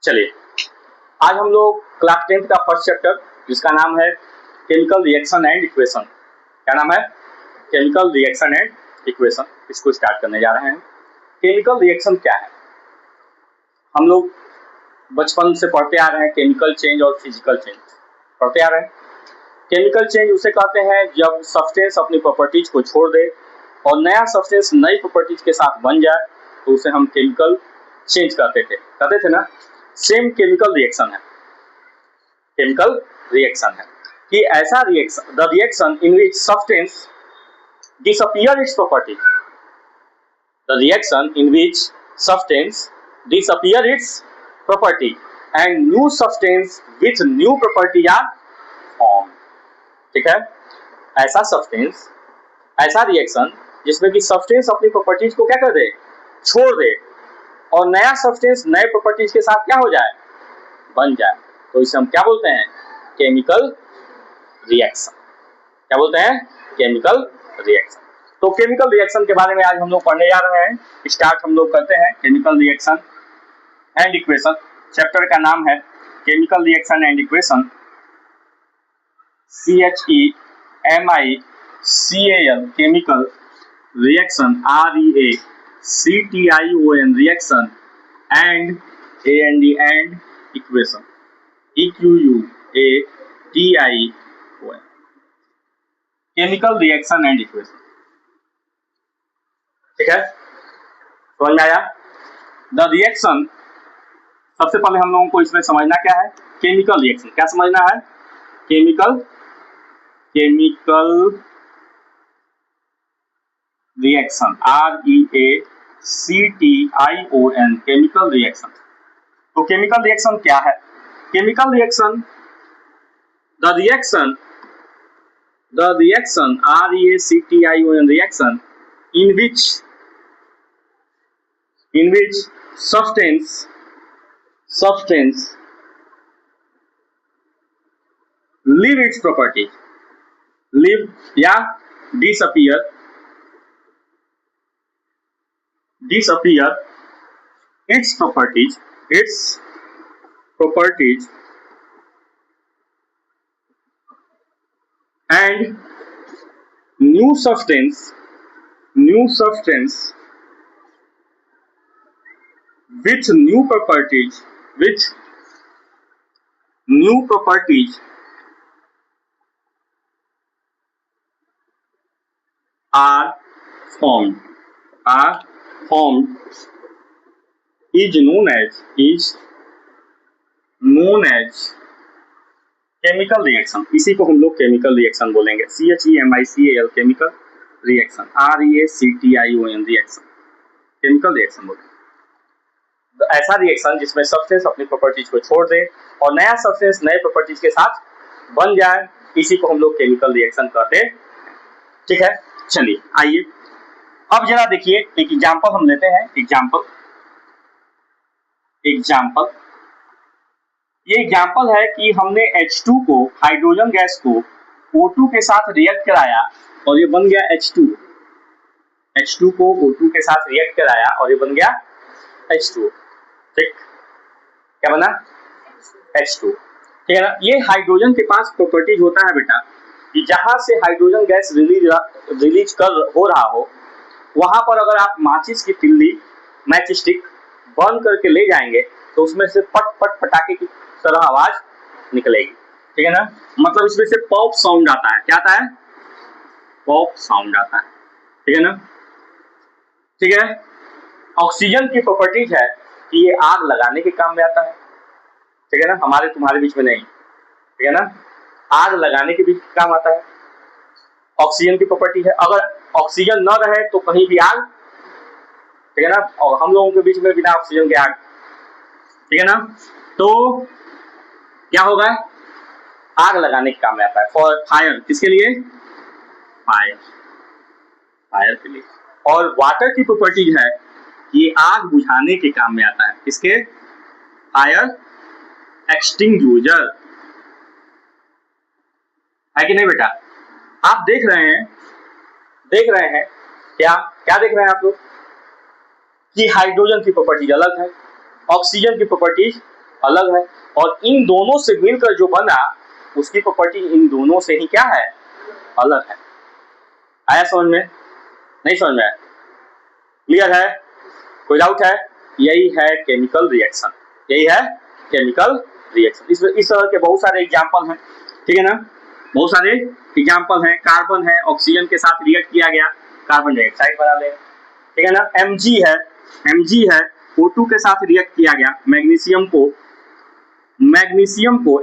चलिए, आज हम लोग क्लास 10th का फर्स्ट चैप्टर जिसका नाम है केमिकल रिएक्शन एंड इक्वेशन। क्या नाम है? Chemical reaction and equation. इसको स्टार्ट करने जा रहे हैं। केमिकल रिएक्शन क्या है? हम लोग बचपन से पढ़ते आ रहे हैं केमिकल चेंज और फिजिकल चेंज पढ़ते आ रहे हैं। केमिकल चेंज उसे कहते हैं जब सब्सटेंस अपनी प्रॉपर्टीज को छोड़ दे और नया सब्सटेंस नई प्रॉपर्टीज के साथ बन जाए तो उसे हम केमिकल चेंज कहते थे ना। सेम केमिकल रिएक्शन है। केमिकल रिएक्शन है कि ऐसा reaction, the reaction in which substance disappear its property, the reaction in which substance disappear its property and new substance with new property are form. ठीक है, ऐसा सब्सटेंस, ऐसा reaction जिसमें कि सब्सटेंस अपनी प्रॉपर्टीज को क्या कर दे, छोड़ दे और नया सब्सटेंस नए प्रॉपर्टीज के साथ क्या हो जाए, बन जाए, तो इसे हम क्या बोलते हैं? Chemical reaction. क्या बोलते हैं? Chemical reaction. तो केमिकल रिएक्शन के बारे में आज हम लोग पढ़ने जा रहे हैं। स्टार्ट हम लोग करते हैं chemical reaction and equation. Chapter का नाम है chemical reaction and equation. CHEMICAL chemical reaction, REACTION reaction and and equation, EQUATION chemical reaction and equation. ठीक है, समझ में आया? द रिएक्शन, सबसे पहले हम लोगों को इसमें समझना क्या है? केमिकल रिएक्शन क्या समझना है? Chemical reaction, REACTION chemical reaction. तो केमिकल रिएक्शन क्या है? Chemical reaction, the reaction REACTION reaction in which substance leave its property, leave या disappear its properties and new substance with new properties are formed is known as chemical reaction. इसी को हम लोग chemical reaction बोलेंगे। CHEMICAL chemical reaction, REACTION reaction chemical reaction बोलेंगे। तो ऐसा reaction जिसमें सब्सटेंस अपनी प्रॉपर्टीज को छोड़ दे और नया सब्सटेंस नए प्रॉपर्टीज के साथ बन जाए, इसी को हम लोग केमिकल रिएक्शन कहते हैं। ठीक है, चलिए आइए अब जरा देखिए एक एग्जांपल हम लेते हैं। एग्जांपल ये एग्जांपल है कि हमने H2 को, हाइड्रोजन गैस को O2 के साथ रिएक्ट कराया और ये बन गया H2। H2 को O2 के साथ रिएक्ट कराया और ये बन गया H2। ठीक, क्या बना? H2। ठीक है ना। ये हाइड्रोजन के पास प्रॉपर्टीज होता है बेटा कि जहां से हाइड्रोजन गैस रिलीज हो रहा हो, वहां पर अगर आप माचिस की तिल्ली, मैच स्टिक बर्न करके ले जाएंगे तो उसमें से पट पट पटाखे की तरह आवाज निकलेगी। ठीक है ना, मतलब इसमें से पॉप साउंड आता है। क्या आता है? पॉप साउंड आता है। ठीक है ना। ठीक है, ऑक्सीजन की प्रॉपर्टीज है कि ये आग लगाने के काम में आता है। ठीक है ना, हमारे तुम्हारे बीच में नहीं। ठीक है ना, आग लगाने के भी काम आता है। ऑक्सीजन की प्रॉपर्टी है, अगर ऑक्सीजन न रहे तो कहीं भी आग। ठीक है ना, और हम लोगों के बीच में बिना ऑक्सीजन के आग। ठीक है ना, तो क्या होगा? आग लगाने के काम में आता है। फॉर फायर, किसके लिए? फायर के लिए। और वाटर की प्रॉपर्टीज है कि ये आग बुझाने के काम में आता है। किसके? Fire extinguisher. है कि नहीं बेटा? आप देख रहे हैं क्या देख रहे हैं आप लोग कि हाइड्रोजन की प्रॉपर्टीज अलग है, ऑक्सीजन की प्रॉपर्टीज अलग है, और इन दोनों से मिलकर जो बना उसकी प्रॉपर्टी इन दोनों से ही क्या है, अलग है। आया समझ में? नहीं समझ में आया? क्लियर है? कोई डाउट है? यही है केमिकल रिएक्शन, यही है केमिकल रिएक्शन। इस तरह के बहुत सारे एग्जाम्पल हैं, ठीक है ना, बहुत सारे एग्जाम्पल हैं। कार्बन है, ऑक्सीजन के साथ रिएक्ट किया गया, कार्बन डाइऑक्साइड बना लेगा, ठीक है ना। Mg है, O2 के साथ रिएक्ट किया गया, मैग्नीशियम को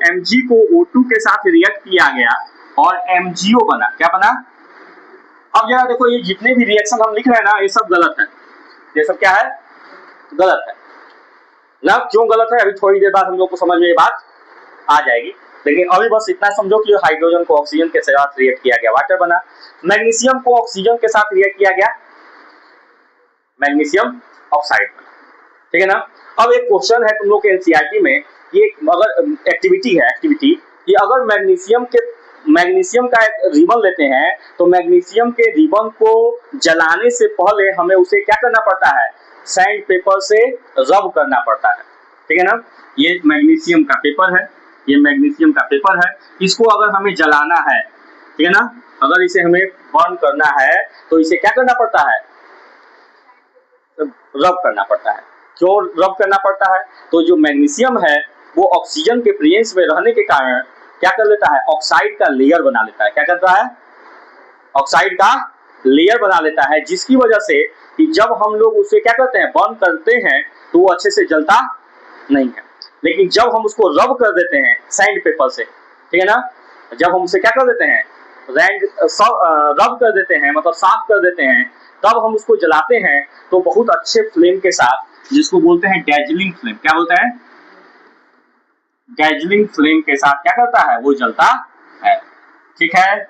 Mg को O2 के साथ रिएक्ट किया गया और MgO बना, क्या बना? अब जरा देखो, ये जितने भी रिएक्शन हम लिख रहे हैं ना, ये सब गलत है, ये सब क्या है, गलत है ना। क्यों गलत है, अभी थोड़ी देर बाद हम लोग को समझ में ये बात आ जाएगी, लेकिन अभी बस इतना समझो कि हाइड्रोजन को ऑक्सीजन के साथ रिएक्ट किया गया, वाटर बना। मैग्नीशियम को ऑक्सीजन के साथ रिएक्ट किया गया, मैग्नीशियम ऑक्साइड बना, ठीक है ना। अब एक क्वेश्चन है तुम लोग के एनसीईआरटी में, ये अगर एक्टिविटी कि अगर मैग्नीशियम का एक रिबन लेते हैं, तो मैग्नीशियम के रिबन को जलाने से पहले हमें उसे क्या करना पड़ता है, सैंड पेपर से रब करना पड़ता है, ठीक है ना। ये मैग्नीशियम का पेपर है, ये मैग्नीशियम का पेपर है, इसको अगर हमें जलाना है, ठीक है ना, अगर इसे हमें बर्न करना है तो इसे क्या करना पड़ता है, रब करना पड़ता है। क्यों रब करना पड़ता है, तो जो मैग्नीशियम है वो ऑक्सीजन के प्रेजेंस में रहने के कारण क्या कर लेता है, ऑक्साइड का लेयर बना लेता है। क्या करता है, ऑक्साइड का लेयर बना लेता है, जिसकी वजह से कि जब हम लोग उसे क्या करते हैं, बर्न करते हैं, तो वो अच्छे से जलता नहीं है। लेकिन जब हम उसको रब कर देते हैं सैंड पेपर से, ठीक है ना, जब हम उसे क्या कर देते हैं, रब कर देते हैं, मतलब साफ कर देते हैं, तब हम उसको जलाते हैं तो बहुत अच्छे फ्लेम के साथ, जिसको बोलते हैं डैजलिंग फ्लेम, क्या बोलते हैं, डैजलिंग फ्लेम के साथ क्या करता है, वो जलता है, ठीक है,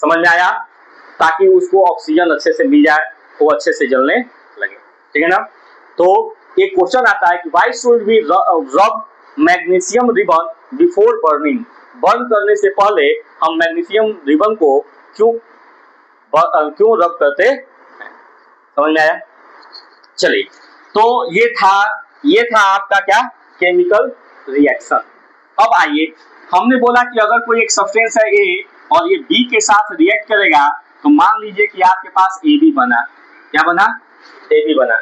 समझ में आया, ताकि उसको ऑक्सीजन अच्छे से मिल जाए, वो अच्छे से जलने लगे, ठीक है ना। तो एक क्वेश्चन आता है कि व्हाई शुड वी रब magnesium ribbon before burning, burn करने से पहले हम मैग्नीशियम रिबन को क्यों रब करते हैं, समझ में आया? चलिए, तो ये था आपका क्या, केमिकल रिएक्शन। अब आइए, हमने बोला कि अगर कोई एक सब्सटेंस है ए और ये बी के साथ रिएक्ट करेगा, तो मान लीजिए कि आपके पास ए बी बना, क्या बना, ए बी बना,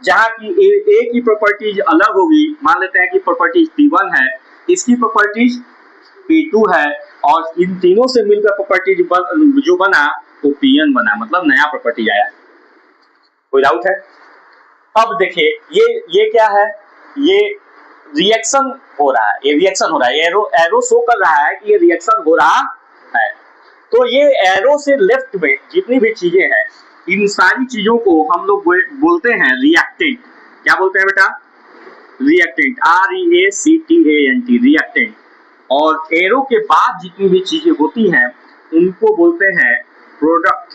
जहां की ए की प्रॉपर्टीज अलग होगी, मान लेते हैं कि प्रॉपर्टीज P1 है, इसकी प्रॉपर्टीज P2 है, और इन तीनों से मिलकर प्रॉपर्टीज जो बना वो Pn बना, मतलब नया प्रॉपर्टी आया। कोई डाउट है? अब देखिए, ये क्या है, ये रिएक्शन हो रहा है, ये रिएक्शन हो रहा है, एरो शो कर रहा है कि ये रिएक्शन हो रहा है। तो ये एरो से लेफ्ट में जितनी भी चीजें हैं, इन सारी चीजों को हम लोग बोलते हैं रिएक्टेंट। क्या बोलते हैं बेटा, रिएक्टेंट, REACTANT, रिएक्टेंट। और एरो के बाद जितनी भी चीजें होती हैं उनको बोलते हैं प्रोडक्ट।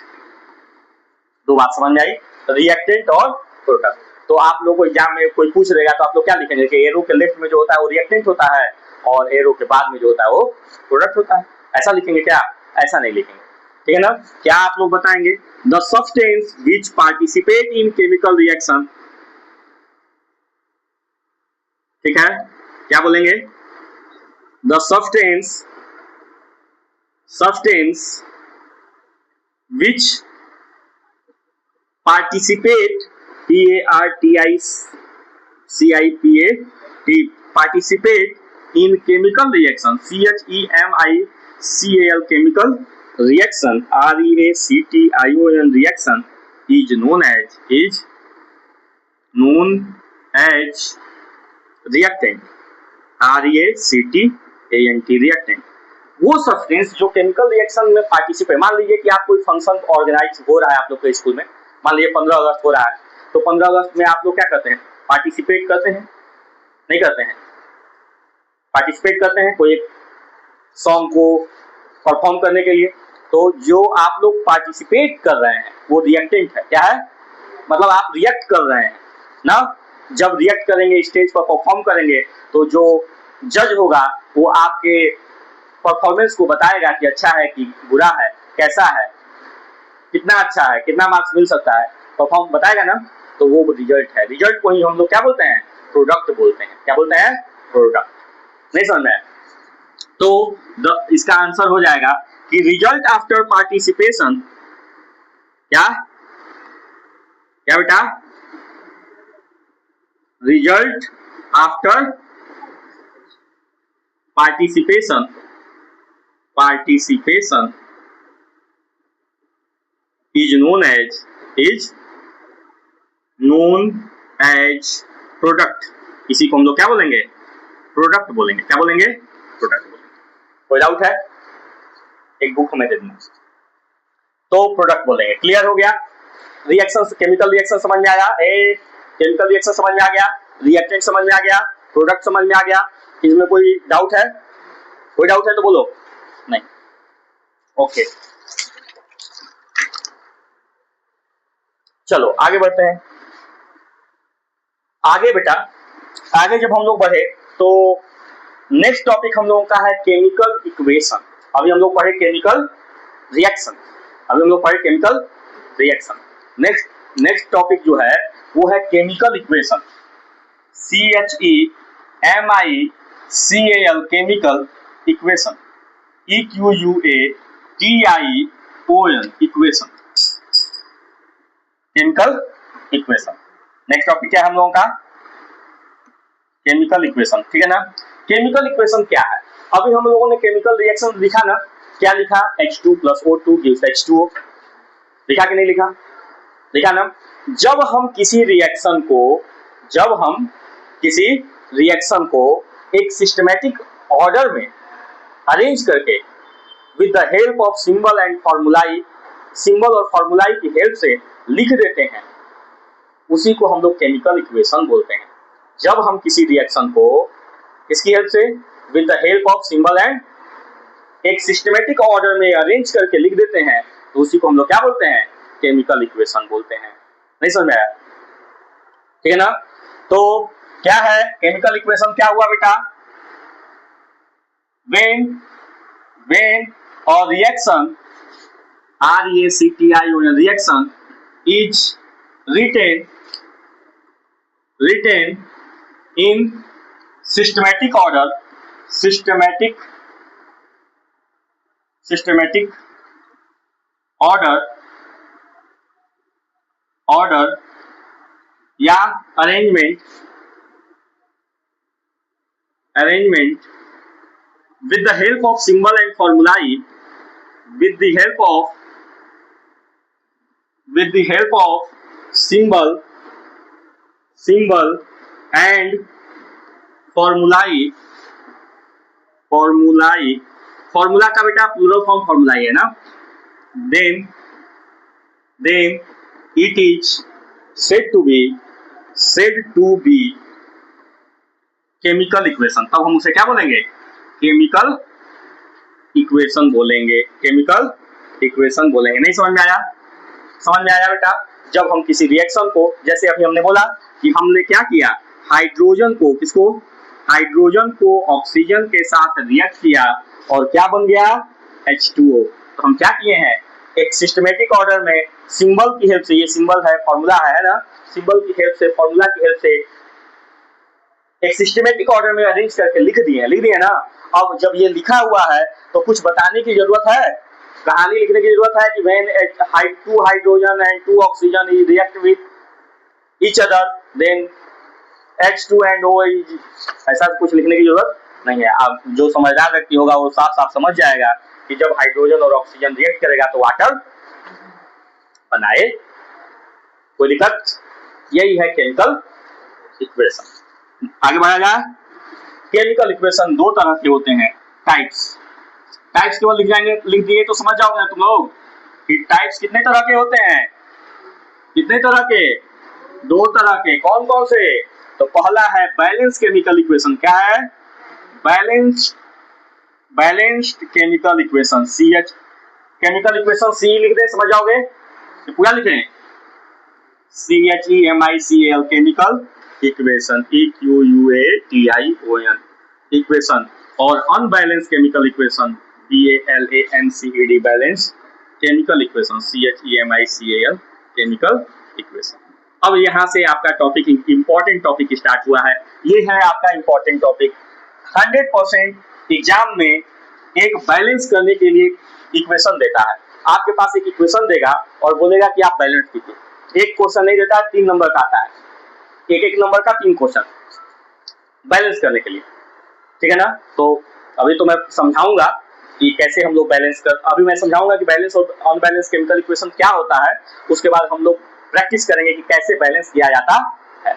दो बात समझ में आई, रिएक्टेंट और प्रोडक्ट। तो आप लोग को एग्जाम में कोई पूछ लेगा तो आप लोग क्या लिखेंगे कि एरो के लेफ्ट में जो होता है वो रिएक्टेंट होता है, और एरो के बाद में जो होता है वो प्रोडक्ट होता है, ऐसा लिखेंगे क्या? ऐसा नहीं लिखेंगे, ठीक है ना। क्या आप लोग बताएंगे, the substance which participate in chemical reaction, ठीक है, क्या बोलेंगे, the substance which participate, participate in chemical reaction, CHEMICAL chemical reaction, REACTION reaction is known as reactant, REACTANT reactant। वो सब्सटेंस जो केमिकल रिएक्शन में पार्टिसिपेट, मान लीजिए कि आप कोई फंक्शन ऑर्गेनाइज हो रहा है आप लोग के स्कूल में, मान लीजिए 15 अगस्त हो रहा है, तो 15 अगस्त में आप लोग क्या करते हैं, पार्टिसिपेट करते हैं, नहीं करते हैं, पार्टिसिपेट करते हैं कोई एक सॉन्ग को परफॉर्म करने के लिए। तो जो आप लोग पार्टिसिपेट कर रहे हैं वो रिएक्टेंट है, क्या है, मतलब आप रिएक्ट कर रहे हैं ना। जब रिएक्ट करेंगे, स्टेज पर परफॉर्म करेंगे, तो जो जज होगा वो आपके परफॉर्मेंस को बताएगा कि अच्छा है कि बुरा है, कैसा है, कितना अच्छा है, कितना मार्क्स मिल सकता है, परफॉर्म बताएगा ना, तो वो रिजल्ट है। रिजल्ट को ही हम लोग क्या बोलते हैं, प्रोडक्ट बोलते हैं। क्या क्या बोलते हैं? प्रोडक्ट। नहीं समझ में? तो इसका आंसर हो जाएगा कि रिजल्ट आफ्टर पार्टिसिपेशन, क्या क्या बेटा? Result after participation is known as product. इसी को हम लोग क्या बोलेंगे? प्रोडक्ट बोलेंगे। क्या बोलेंगे? प्रोडक्ट बोलेंगे। कोई डाउट है? एक बुक हमें दे देना। तो प्रोडक्ट बोलेंगे। क्लियर हो गया? रिएक्शन, केमिकल रिएक्शन समझ में आया? केमिकल रिएक्शन समझ में आ गया, रिएक्टेंट समझ में आ गया, प्रोडक्ट समझ में आ गया। इसमें कोई डाउट है? कोई डाउट है तो बोलो। नहीं, ओके। चलो आगे बढ़ते हैं। आगे बेटा, आगे जब हम लोग बढ़े तो नेक्स्ट टॉपिक हम लोगों का है केमिकल इक्वेशन। अभी हम लोग पढ़े केमिकल रिएक्शन, नेक्स्ट टॉपिक जो है वो है chemical equation. CHEMICAL chemical equation, EQUATION equation, chemical equation. Next topic क्या है हम लोगों का? Chemical equation. ठीक है ना? केमिकल इक्वेशन क्या है? अभी हम लोगों ने केमिकल रिएक्शन लिखा ना, क्या लिखा? H2 + O2 gives H2O। लिखा कि नहीं लिखा? लिखा ना? जब हम किसी रिएक्शन को एक सिस्टमैटिक ऑर्डर में अरेंज करके with the help of symbol and formulae, symbol और फॉर्मूलाई की हेल्प से लिख देते हैं, उसी को हम लोग केमिकल इक्वेशन बोलते हैं। जब हम किसी रिएक्शन को किसकी हेल्प से? With the help of symbol and एक सिस्टमैटिक ऑर्डर में अरेंज करके लिख देते हैं, तो उसी को हम लोग क्या बोलते हैं? केमिकल इक्वेशन बोलते हैं। नहीं समझ में आया? ठीक है ना? तो क्या है केमिकल इक्वेशन? क्या हुआ बेटा? when a reaction, REACTION reaction is written in systematic order या arrangement with the help of symbol and formulae, with the help of symbol and formulae, formula का बेटा प्लूरल फॉर्म फॉर्मूलाई है ना, then it is said to be chemical equation. तब हम उसे क्या बोलेंगे? केमिकल इक्वेशन बोलेंगे। केमिकल इक्वेशन बोलेंगे। नहीं समझ में आया? समझ में आया बेटा? जब हम किसी रिएक्शन को, जैसे अभी हमने बोला कि हमने क्या किया, हाइड्रोजन को ऑक्सीजन के साथ रिएक्ट किया और क्या बन गया? H2O। तो हम क्या किए हैं? एक सिस्टमैटिक ऑर्डर में सिंबल की हेल्प से, ये सिंबल है, फॉर्मूला है ना, सिंबल की हेल्प से, फॉर्मूला की हेल्प से एक सिस्टमैटिक ऑर्डर में अरेंज करके लिख दिए ना। अब जब ये लिखा हुआ है तो कुछ बताने की जरूरत है, कहानी लिखने की जरूरत है कि when 2 hydrogen and 2 oxygen react with each other then H2 and O, ऐसा कुछ लिखने की जरूरत नहीं है। अब जो समझदार व्यक्ति होगा वो साफ साफ समझ जाएगा कि जब हाइड्रोजन और ऑक्सीजन रिएक्ट करेगा तो वाटर बनाए। कोई दिक्कत? यही है केमिकल इक्वेशन। आगे बढ़ा जाए। केमिकल इक्वेशन दो तरह के होते हैं, टाइप्स केवल लिख दिए तो समझ जाओगे तुम लोग कि टाइप्स कितने तरह के होते हैं? कितने तरह के? दो तरह के। कौन कौन से? तो पहला है बैलेंस केमिकल इक्वेशन। क्या है? Balanced chemical equation. CH chemical equation C लिख दे, समझ जाओगे? तो पूरा लिखें CHEMICAL chemical equation, EQUATION equation. और unbalance chemical equation BALANCED balance chemical equation, CHEMICAL chemical equation. अब यहाँ से आपका टॉपिक, इंपॉर्टेंट टॉपिक स्टार्ट हुआ है। ये है आपका इंपॉर्टेंट टॉपिक। 100% एग्जाम में एक बैलेंस करने के लिए इक्वेशन देता है। आपके पास एक इक्वेशन देगा और बोलेगा कि आप बैलेंस कीजिए। एक क्वेश्चन नहीं देता है, 3 नंबर का आता है, एक नंबर का 3 क्वेश्चन बैलेंस करने के लिए, ठीक है ना। तो अभी तो मैं समझाऊंगा कि कैसे हम लोग बैलेंस कर, अभी मैं समझाऊंगा कि बैलेंस और अनबैलेंस केमिकल इक्वेशन क्या होता है। उसके बाद हम लोग प्रैक्टिस करेंगे कि कैसे बैलेंस किया जाता है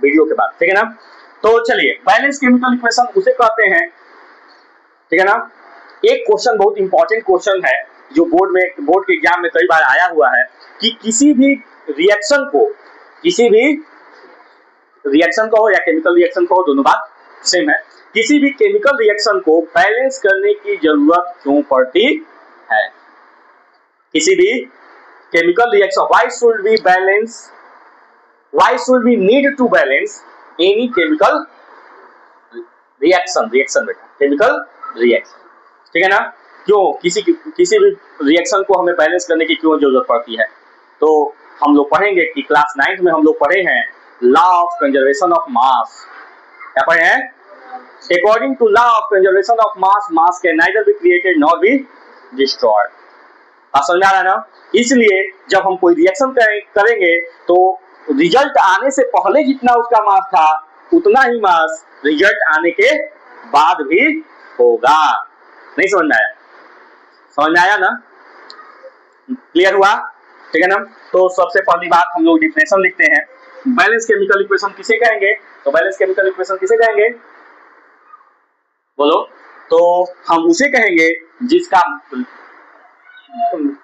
वीडियो के बाद, ठीक है ना। तो चलिए, बैलेंस केमिकल इक्वेशन उसे कहते हैं, ठीक है ना। एक क्वेश्चन बहुत इंपॉर्टेंट क्वेश्चन है जो बोर्ड के एग्जाम में कई बार आया हुआ है कि किसी भी रिएक्शन को, किसी भी रिएक्शन को हो या केमिकल रिएक्शन को हो, दोनों बात सेम है, किसी भी केमिकल रिएक्शन को बैलेंस करने की जरूरत क्यों पड़ती है। किसी भी chemical reaction, why should we balance, why should we need to balance any chemical reaction, बेटा केमिकल रिएक्शन, ठीक है ना। क्यों किसी भी रिएक्शन को हमें बैलेंस करने की क्यों जरूरत पड़ती है। तो हम लोग पढ़ेंगे कि क्लास 9th में हम लोग पढ़े हैं law of conservation of mass. क्या पढ़े हैं? According to law of conservation of mass, mass can neither be created nor be destroyed. समझ आ रहा है ना। इसलिए जब हम कोई रिएक्शन करेंगे तो रिजल्ट आने से पहले जितना उसका मास था उतना ही मास रिजल्ट आने के बाद भी होगा। नहीं समझ में आया? समझ में आया ना? क्लियर हुआ? ठीक है ना। तो सबसे पहली बात हम लोग डिफिनेशन लिखते हैं। बैलेंस केमिकल इक्वेशन किसे कहेंगे? तो बैलेंस केमिकल इक्वेशन किसे कहेंगे? बोलो। तो हम उसे कहेंगे जिसका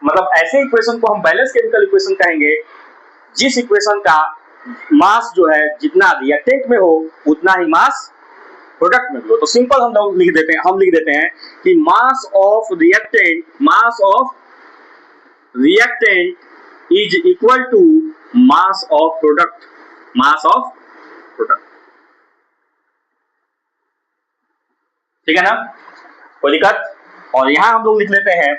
मतलब ऐसे इक्वेशन को हम बैलेंस केमिकल इक्वेशन कहेंगे जिस इक्वेशन का मास जो है जितना रिएक्टेंट में हो उतना ही मास प्रोडक्ट में भी हो। तो सिंपल हम लोग लिख देते हैं कि mass of reactant is equal to mass of product, ठीक है ना। कोई दिक्कत? और यहां हम लोग लिख लेते हैं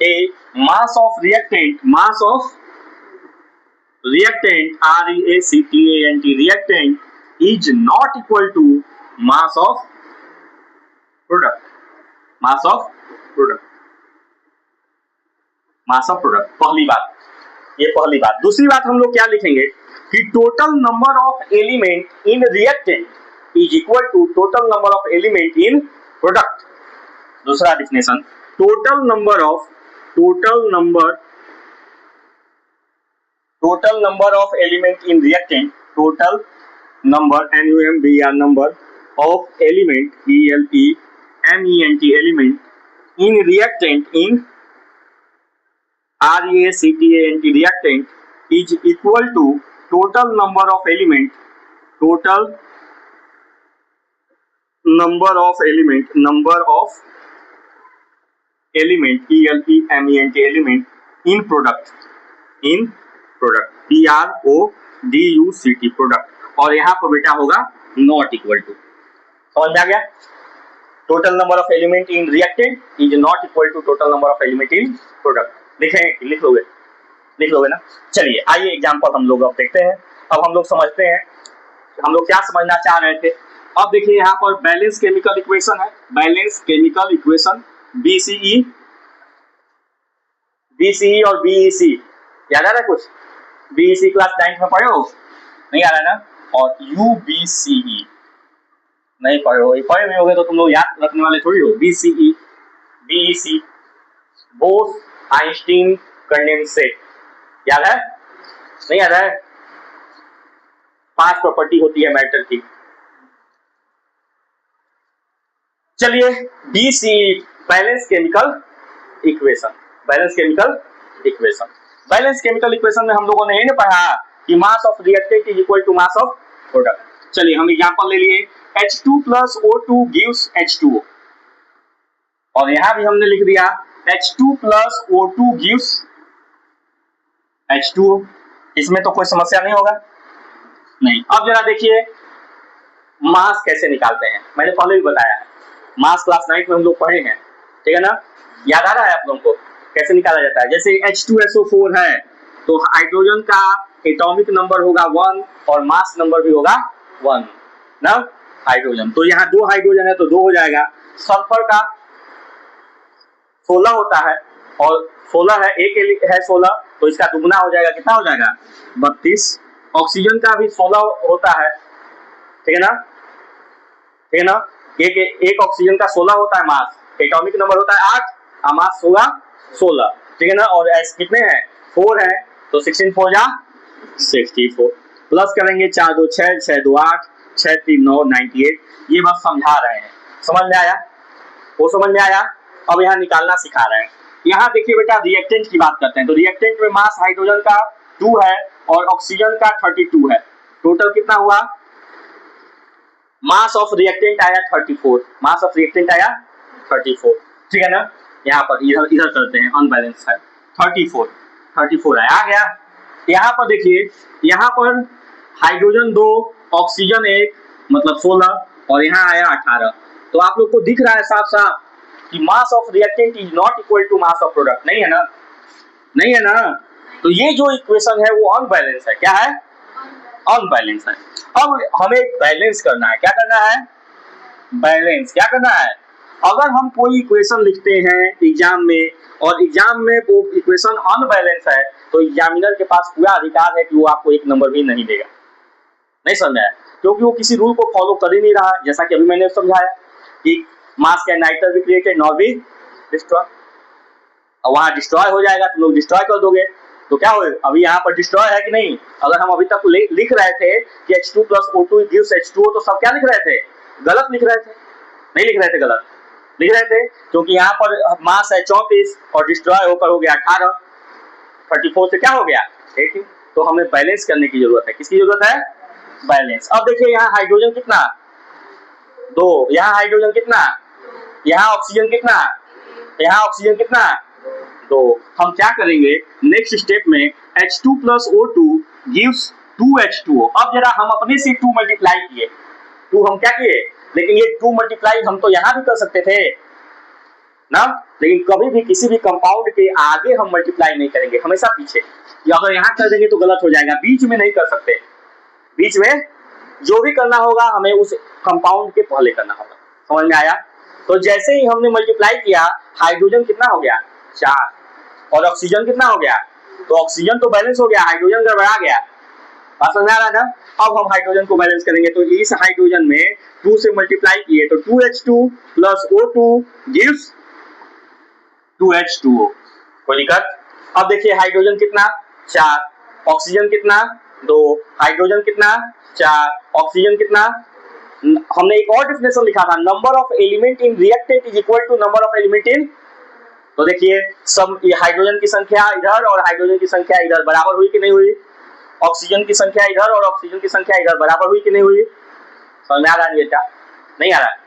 कि mass of reactant REACTANT reactant is not equal to mass of product, पहली बात, ये पहली बात। दूसरी बात हम लोग क्या लिखेंगे कि total number of element in reactant is equal to total number of element in product. दूसरा definition, total number of element in reactant, total number NUMBR of element ELEMENT element in reactant in REACTANT reactant is equal to total number of element ELEMENT element in product PRODUCT product. और यहाँ पर बेटा होगा not equal to. समझ में आ गया? Total number of element in reactant is not equal to total number of element in product. लिख लोगे ना। चलिए आइए एग्जांपल हम लोग अब देखते हैं। अब हम लोग समझते हैं हम लोग क्या समझना चाह रहे थे। अब देखिए यहाँ पर बैलेंस केमिकल इक्वेशन है, बैलेंस केमिकल इक्वेशन BCE और BEC याद आ रहा है कुछ? BEC क्लास 9th में पढ़े हो? नहीं आ रहा है ना। और UBCE नहीं पढ़े हो, पढ़े नहीं होगे तो तुम लोग याद रखने वाले थोड़ी हो। BCE BEC Bose Einstein condensate याद है? नहीं याद है? 5 प्रॉपर्टी होती है मैटर की। चलिए BCE balance chemical equation, balance chemical equation में हम लोगों ने ये पढ़ा कि mass of reactant is equal to mass of product. चलिए हम एग्जांपल ले लिए, H2 plus O2 gives H2O, और यहां भी हमने लिख दिया H2 plus O2 gives H2O। इसमें तो कोई समस्या नहीं होगा, नहीं। अब जरा देखिए मास कैसे निकालते हैं। मैंने पहले भी बताया है, मास क्लास 9th में हम लोग पढ़े हैं, ठीक है ना। याद आ रहा है आप लोगों को कैसे निकाला जाता है? जैसे H2SO4 है तो हाइड्रोजन का एटॉमिक नंबर होगा 1 और मास नंबर भी होगा 1 ना हाइड्रोजन। तो यहाँ 2 हाइड्रोजन है तो 2 हो जाएगा। सल्फर का 16 होता है और 16 है, एक है 16 तो इसका दुगना हो जाएगा, कितना हो जाएगा 32। ऑक्सीजन का भी 16 होता है, ठीक है ना, ठीक है ना। एक ऑक्सीजन का 16 होता है मास, एटॉमिक नंबर होता है 8 और मास होगा 16, ठीक है ना। और एस कितने हैं 4 है तो 16 4 जा 64 प्लस करेंगे 4 2 6 6 2 8 6 3 9 98। ये बस समझा रहे हैं, समझ में आया, वो समझ में आया। अब यहाँ निकालना सिखा रहे हैं। यहाँ देखिए बेटा रिएक्टेंट की बात करते हैं तो रिएक्टेंट में मास हाइड्रोजन का 2 है और ऑक्सीजन का 32 है। टोटल कितना हुआ, मास ऑफ रिएक्टेंट आया 34, मास ऑफ रिएक्टेंट आया 34, ठीक है ना। यहाँ पर इधर करते हैं, अनबैलेंस है 34 आया, आ गया। यहाँ पर देखिए, यहाँ पर हाइड्रोजन 2 ऑक्सीजन 1 मतलब 16 और यहाँ आया 18। तो आप लोग को दिख रहा है साफ साफ कि mass of reactant is not equal to mass of product, नहीं है ना, नहीं है ना। तो ये जो इक्वेशन है वो अनबैलेंस है, क्या है, अनबैलेंस है। अब हमें बैलेंस करना है, क्या करना है, बैलेंस। क्या करना है, अगर हम कोई इक्वेशन लिखते हैं एग्जाम में और एग्जाम में वो इक्वेशन अनबैलेंस है तो एग्जामिनर के पास पूरा अधिकार है कि वो आपको 1 नंबर भी नहीं देगा। नहीं समझ आया, क्योंकि वो किसी रूल को फॉलो कर ही नहीं रहा। जैसा कि अभी मैंने समझाया कि मास can neither be created nor be destroy, और वहां डिस्ट्रॉय हो जाएगा तो लोग डिस्ट्रॉय कर दोगे तो क्या होगा, अभी यहाँ पर डिस्ट्रॉय है कि नहीं। अगर हम अभी तक लिख रहे थे कि H2 + O2 गिव्स H2O तो सब क्या लिख रहे थे, गलत लिख रहे थे, नहीं लिख रहे थे, गलत लिख रहे थे, क्योंकि यहाँ पर मास है 34 और डिस्ट्रॉय होकर हो गया 18, 34 से क्या हो गया 18। तो हमें बैलेंस करने की जरूरत है, किसकी जरूरत है, बैलेंस। अब देखिए यहाँ हाइड्रोजन कितना 2, यहाँ हाइड्रोजन कितना, यहाँ ऑक्सीजन कितना, यहाँ ऑक्सीजन कितना 2। हम क्या करेंगे नेक्स्ट स्टेप में H2 + O2 गिव्स 2H2O। अब जरा हम अपने से 2 मल्टीप्लाई किए, 2 हम क्या किए, लेकिन ये 2 मल्टीप्लाई हम तो यहाँ भी कर सकते थे ना, लेकिन कभी भी किसी भी कंपाउंड के आगे हम मल्टीप्लाई नहीं करेंगे, हमेशा पीछे। अगर यहाँ कर देंगे तो गलत हो जाएगा, बीच में नहीं कर सकते, बीच में जो भी करना होगा हमें उस कंपाउंड के पहले करना होगा, समझ में आया। तो जैसे ही हमने मल्टीप्लाई किया हाइड्रोजन कितना हो गया 4 और ऑक्सीजन कितना हो गया, तो ऑक्सीजन तो बैलेंस हो गया, हाइड्रोजन गड़बड़ा गया, बात समझ आ रहा है ना। अब हम हाइड्रोजन को बैलेंस करेंगे तो इस हाइड्रोजन में 2 से मल्टीप्लाई किए तो 2H2 + O2 गिव्स 2H2O, कोई दिक्कत। अब देखिए हाइड्रोजन कितना 4, ऑक्सीजन कितना 2, हाइड्रोजन कितना 4, ऑक्सीजन कितना। हमने एक और डेफिनेशन लिखा था, number of element in reactant is equal to number of element in. तो देखिए सब ये हाइड्रोजन की संख्या इधर और हाइड्रोजन की संख्या इधर बराबर हुई कि नहीं हुई, ऑक्सीजन की संख्या इधर और ऑक्सीजन की संख्या इधर बराबर हुई कि नहीं हुई, समझ में आ रहा है बेटा, नहीं आ रहा है,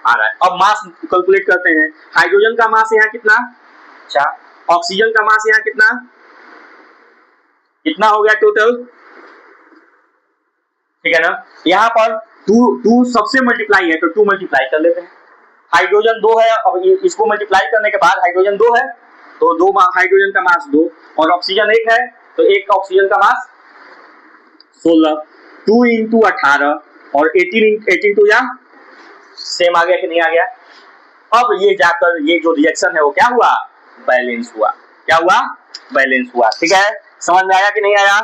आ रहा है। अब मास कैलकुलेट करते हैं, हाइड्रोजन का मास यहाँ कितना 4, ऑक्सीजन का मास यहाँ कितना, कितना हो गया टोटल, ठीक है ना। यहाँ पर 2 सबसे मल्टीप्लाई है तो 2 मल्टीप्लाई कर लेते हैं। हाइड्रोजन 2 है, अब इसको मल्टीप्लाई करने के बाद हाइड्रोजन 2 है तो 2 हाइड्रोजन का मास 2 और ऑक्सीजन 1 है तो 1 ऑक्सीजन का मास 16, 2 × 18 और 18 टू या सेम आ गया कि नहीं आ गया। अब ये जाकर ये जो रिएक्शन है वो क्या हुआ, बैलेंस हुआ, क्या हुआ, बैलेंस हुआ, ठीक है। समझ में आया कि नहीं आया,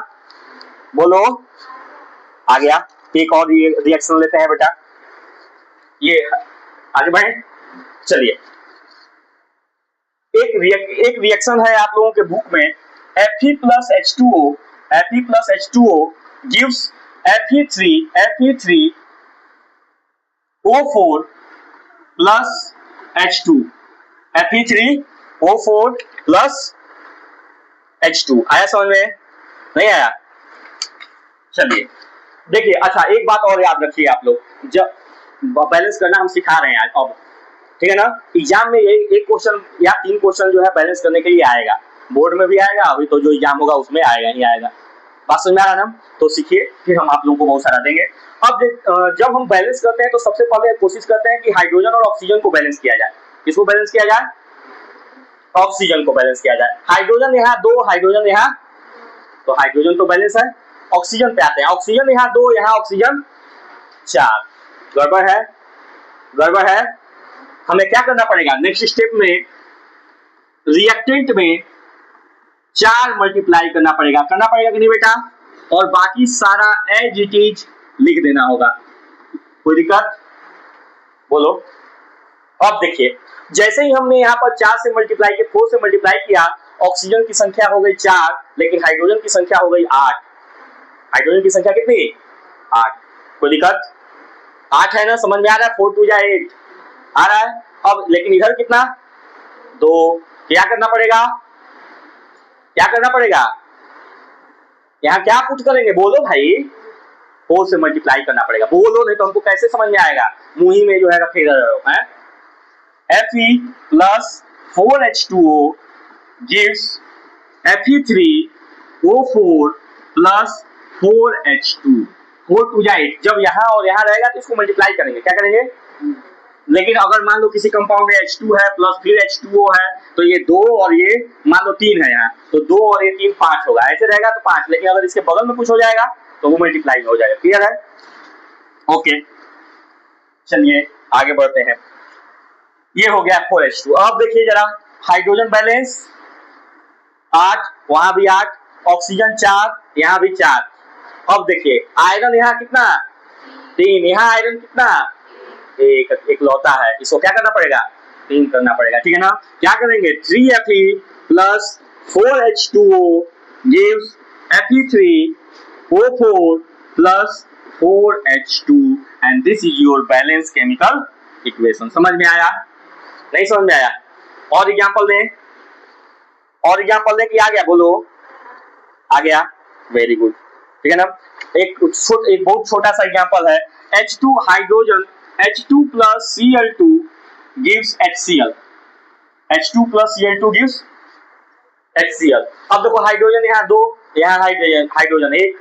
बोलो, आ गया। एक और रिएक्शन लेते हैं बेटा, ये आगे बढ़े, चलिए। एक रिएक्शन है आप लोगों के बुक में Fe + H2O, Fe + H2O gives Fe3O4 plus H2, Fe3O4 plus H2 आया समझ में, नहीं आया, चलिए देखिए। अच्छा एक बात और याद रखिए आप लोग, जब बैलेंस करना हम सिखा रहे हैं आज, अब ठीक है ना। एग्जाम में एक क्वेश्चन या 3 क्वेश्चन जो है बैलेंस करने के लिए आएगा, बोर्ड में भी आएगा, अभी तो जो एग्जाम होगा उसमें आएगा ही आएगा, बात समझ में आ रहा है ना। तो सीखिए, फिर हम आप लोगों को बहुत सारा देंगे। अब जब हम बैलेंस करते हैं तो सबसे पहले कोशिश करते हैं कि हाइड्रोजन और ऑक्सीजन को बैलेंस किया जाए। किसको बैलेंस किया जाए, ऑक्सीजन को बैलेंस किया जाए। हाइड्रोजन यहाँ 2, हाइड्रोजन यहाँ, तो हाइड्रोजन तो बैलेंस है, ऑक्सीजन पे आते हैं। ऑक्सीजन यहाँ 2, यहाँ ऑक्सीजन 4। गड़बड़ है, गड़बड़ है। हमें क्या करना पड़ेगा नेक्स्ट स्टेप में, रिएक्टेंट में 4 मल्टीप्लाई करना पड़ेगा कि नहीं बेटा, और बाकी सारा एज इट इज लिख देना होगा। कोई दिक्कत बोलो। अब देखिए, जैसे ही हमने यहाँ पर 4 से मल्टीप्लाई किया, 4 से मल्टीप्लाई किया, ऑक्सीजन की संख्या हो गई 4, लेकिन हाइड्रोजन की संख्या हो गई 8। हाइड्रोजन की संख्या कितनी? 8। कोई दिक्कत? 8 है ना, समझ में आ रहा है? 4 2 8 आ रहा है। अब लेकिन इधर कितना? 2। क्या करना पड़ेगा? क्या करना पड़ेगा? यहाँ क्या पुट करेंगे बोलो भाई? 4 से मल्टीप्लाई करना पड़ेगा। बोलो, नहीं तो हमको कैसे समझ में आएगा? मुंह में जो है रखे है। Fe plus 4H2O gives Fe3O4 plus 4H2। 4 2 8। जब यहाँ और यहाँ रहेगा तो इसको मल्टीप्लाई करेंगे। क्या करेंगे? लेकिन अगर मान लो किसी कंपाउंड में H2 है प्लस फिर H2O है, तो ये 2 और ये मान लो 3 है यहाँ, तो 2 और ये 3 5 होगा। ऐसे रहेगा तो 5, लेकिन अगर इसके बगल में कुछ हो जाएगा तो वो मल्टीप्लाई हो जाएगा। क्लियर है? ओके, चलिए आगे बढ़ते हैं। ये हो गया 4H2। अब देखिए जरा, हाइड्रोजन बैलेंस 8, वहां भी 8, ऑक्सीजन 4, यहाँ भी 4। अब देखिए आयरन यहाँ कितना? 3। यहाँ आयरन कितना? एक लौता है। इसको क्या करना पड़ेगा? 3 करना पड़ेगा। ठीक है ना? क्या करेंगे? 3Fe plus 4H2O gives Fe3O4 plus 4H2 and this is your balanced chemical equation। समझ में आया? नहीं समझ में आया? और एग्जांपल दें, और एग्जांपल दें कि आ गया? बोलो, आ गया? Very good. ठीक है ना? एक बहुत छोटा सा एग्जांपल है। H2 hydrogen H2 plus Cl2 gives HCl। H2 plus Cl2 gives HCl। अब देखो हाइड्रोजन यहाँ 2, यहाँ हाइड्रोजन 1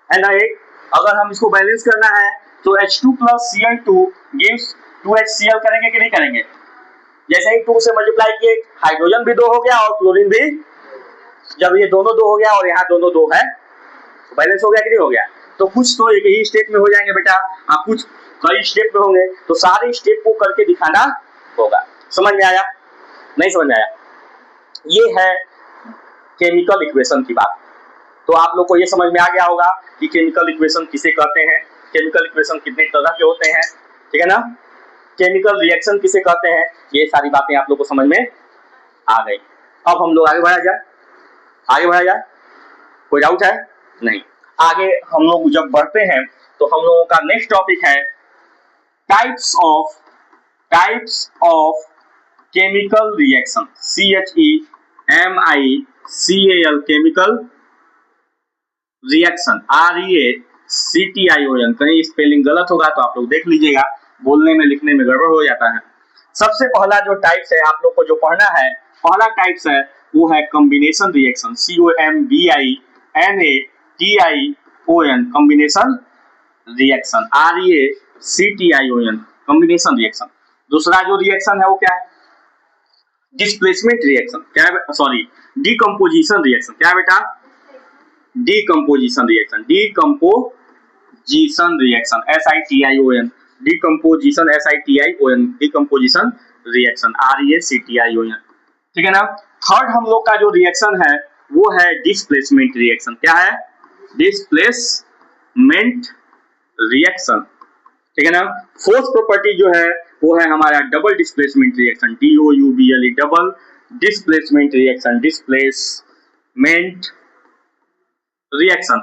है ना, 1। अगर हम इसको बैलेंस करना है तो H2 plus Cl2 gives 2HCl करेंगे कि नहीं करेंगे? जैसे ही 2 से मल्टीप्लाई किए, हाइड्रोजन भी 2 हो गया और क्लोरीन भी। जब ये दोनों 2 हो गया और यहाँ दोनों 2 है, तो बैलेंस हो गया कि नहीं हो गया? तो कुछ तो एक ही स्टेप में हो जाएंगे बेटा, आप कुछ कई स्टेप में होंगे, तो सारे स्टेप को करके दिखाना होगा। समझ में आया? नहीं समझ में आया? ये है केमिकल इक्वेशन की बात। तो आप लोग को ये समझ में आ गया होगा कि केमिकल इक्वेशन किसे कहते हैं, केमिकल इक्वेशन कितने तरह के होते हैं। ठीक है ना? केमिकल रिएक्शन किसे कहते हैं, ये सारी बातें आप लोग को समझ में आ गई। अब हम लोग आगे बढ़ा जाए, आगे बढ़ा जाए। कोई डाउट है? नहीं। आगे हम लोग जब बढ़ते हैं तो हम लोगों का नेक्स्ट टॉपिक है types of chemical reaction. CHEMICAL chemical reaction, REACTION। कहीं स्पेलिंग गलत होगा तो आप लोग देख लीजिएगा, बोलने में लिखने में गड़बड़ हो जाता है। सबसे पहला जो टाइप्स है आप लोग को जो पढ़ना है, पहला टाइप्स है वो है combination reaction. COMBINATION combination reaction, REACTION combination reaction. दूसरा जो रिएक्शन है वो क्या है? Displacement reaction. क्या है? Sorry, decomposition reaction. क्या है बेटा? Decomposition reaction. Decomposition reaction, SITION। Decomposition, SITION decomposition reaction, REACTION। ठीक है ना? थर्ड हम लोग का जो रिएक्शन है वो है डिस्प्लेसमेंट रिएक्शन। क्या है? Displacement reaction. ठीक है ना? फोर्थ प्रॉपर्टी जो है वो है हमारा double displacement reaction, DOUBLE double displacement reaction, displacement reaction,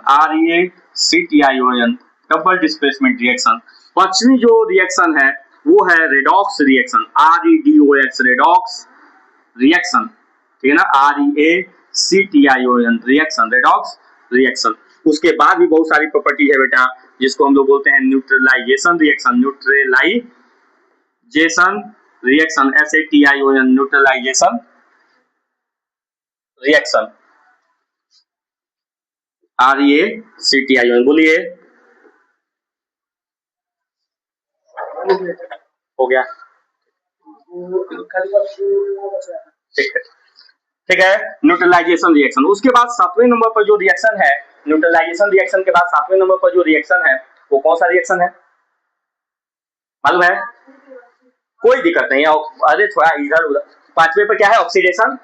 REACTION double displacement reaction. पांचवी जो रिएक्शन है वो है redox reaction, REDOX redox reaction. ठीक है ना? REACTION reaction, redox reaction. उसके बाद भी बहुत सारी प्रॉपर्टी है बेटा, जिसको हम लोग बोलते हैं neutralisation reaction, neutralisation reaction, SATION neutralisation reaction, REACTION। बोलिए, हो गया? ठीक है, ठीक है, न्यूट्रलाइजेशन रिएक्शन। उसके बाद सातवें नंबर पर जो रिएक्शन है न्यूट्रलाइजेशन रिएक्शन के बाद 7वें नंबर पर जो रिएक्शन है वो कौन सा रिएक्शन है मालूम है? कोई दिक्कत नहीं है, अरे थोड़ा इधर उधर। 5वें पर क्या है? ऑक्सीडेशन,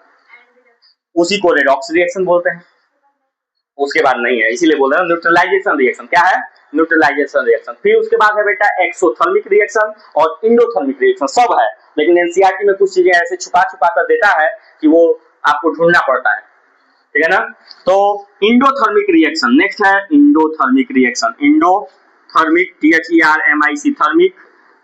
उसी को रेडॉक्स रिएक्शन बोलते हैं। उसके बाद नहीं है, इसीलिए बोल रहे हैं न्यूट्रलाइजेशन रिएक्शन। क्या है? Neutralisation reaction. फिर उसके बाद है बेटा एक्सोथर्मिक रिएक्शन और इंडोथर्मिक रिएक्शन, सब है, लेकिन एनसीईआरटी में कुछ चीजें ऐसे छुपा छुपा कर देता है कि वो आपको ढूंढना पड़ता है, ठीक है ना। तो इंडोथर्मिक रिएक्शन नेक्स्ट है, endothermic reaction, endothermic THERMIC thermic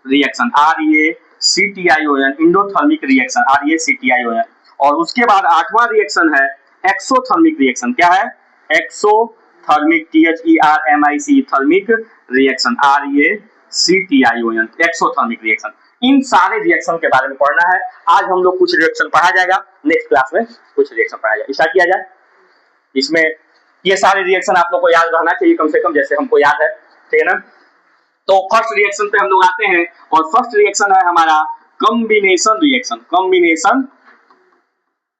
reaction, REACTION, endothermic reaction, REACTION। और उसके बाद 8वां रिएक्शन है एक्सोथर्मिक रिएक्शन। क्या है? Exothermic THERMIC thermic reaction, REACTION, exothermic reaction. इन सारे रिएक्शन के बारे में पढ़ना है। आज हम लोग कुछ रिएक्शन पढ़ा जाएगा, नेक्स्ट क्लास में कुछ रिएक्शन पढ़ा जाएगा। स्टार्ट किया जाए। इसमें ये सारे रिएक्शन आप लोग को याद रहना चाहिए कम से कम, जैसे हमको याद है, ठीक है ना। तो फर्स्ट रिएक्शन पे हम लोग आते हैं और फर्स्ट रिएक्शन है हमारा combination reaction, combination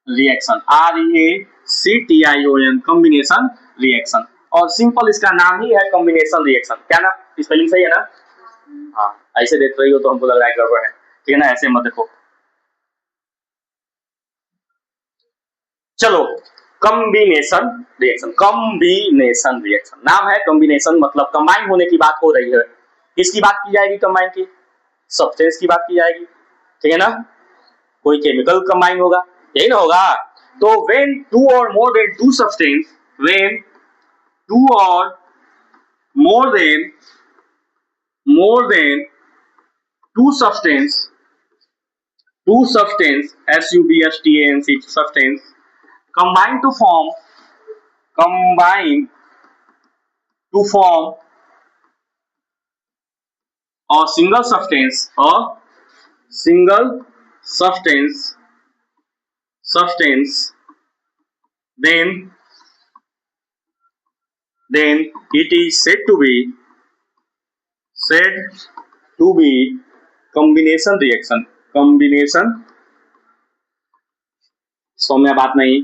reaction, REACTION, combination reaction. और सिंपल इसका नाम ही है कॉम्बिनेशन रिएक्शन। क्या ना, स्पेलिंग सही है ना? हाँ, ऐसे देख रही हो तो हमको लग रहा है गड़बड़ है, ठीक है ना, ऐसे मत देखो। चलो, कॉम्बिनेशन रिएक्शन, कॉम्बिनेशन रिएक्शन नाम है, कॉम्बिनेशन मतलब कंबाइन होने की बात हो रही है। किसकी बात की जाएगी? कंबाइन की, सब्सटेंस की बात की जाएगी, ठीक है ना। कोई केमिकल कंबाइन होगा, यही ना होगा। तो when two or more than two substance, when two or more than two substance, SUBSTANC substance combine to form a single substance, then it is said to be combination reaction, combination, Saumya बात नहीं,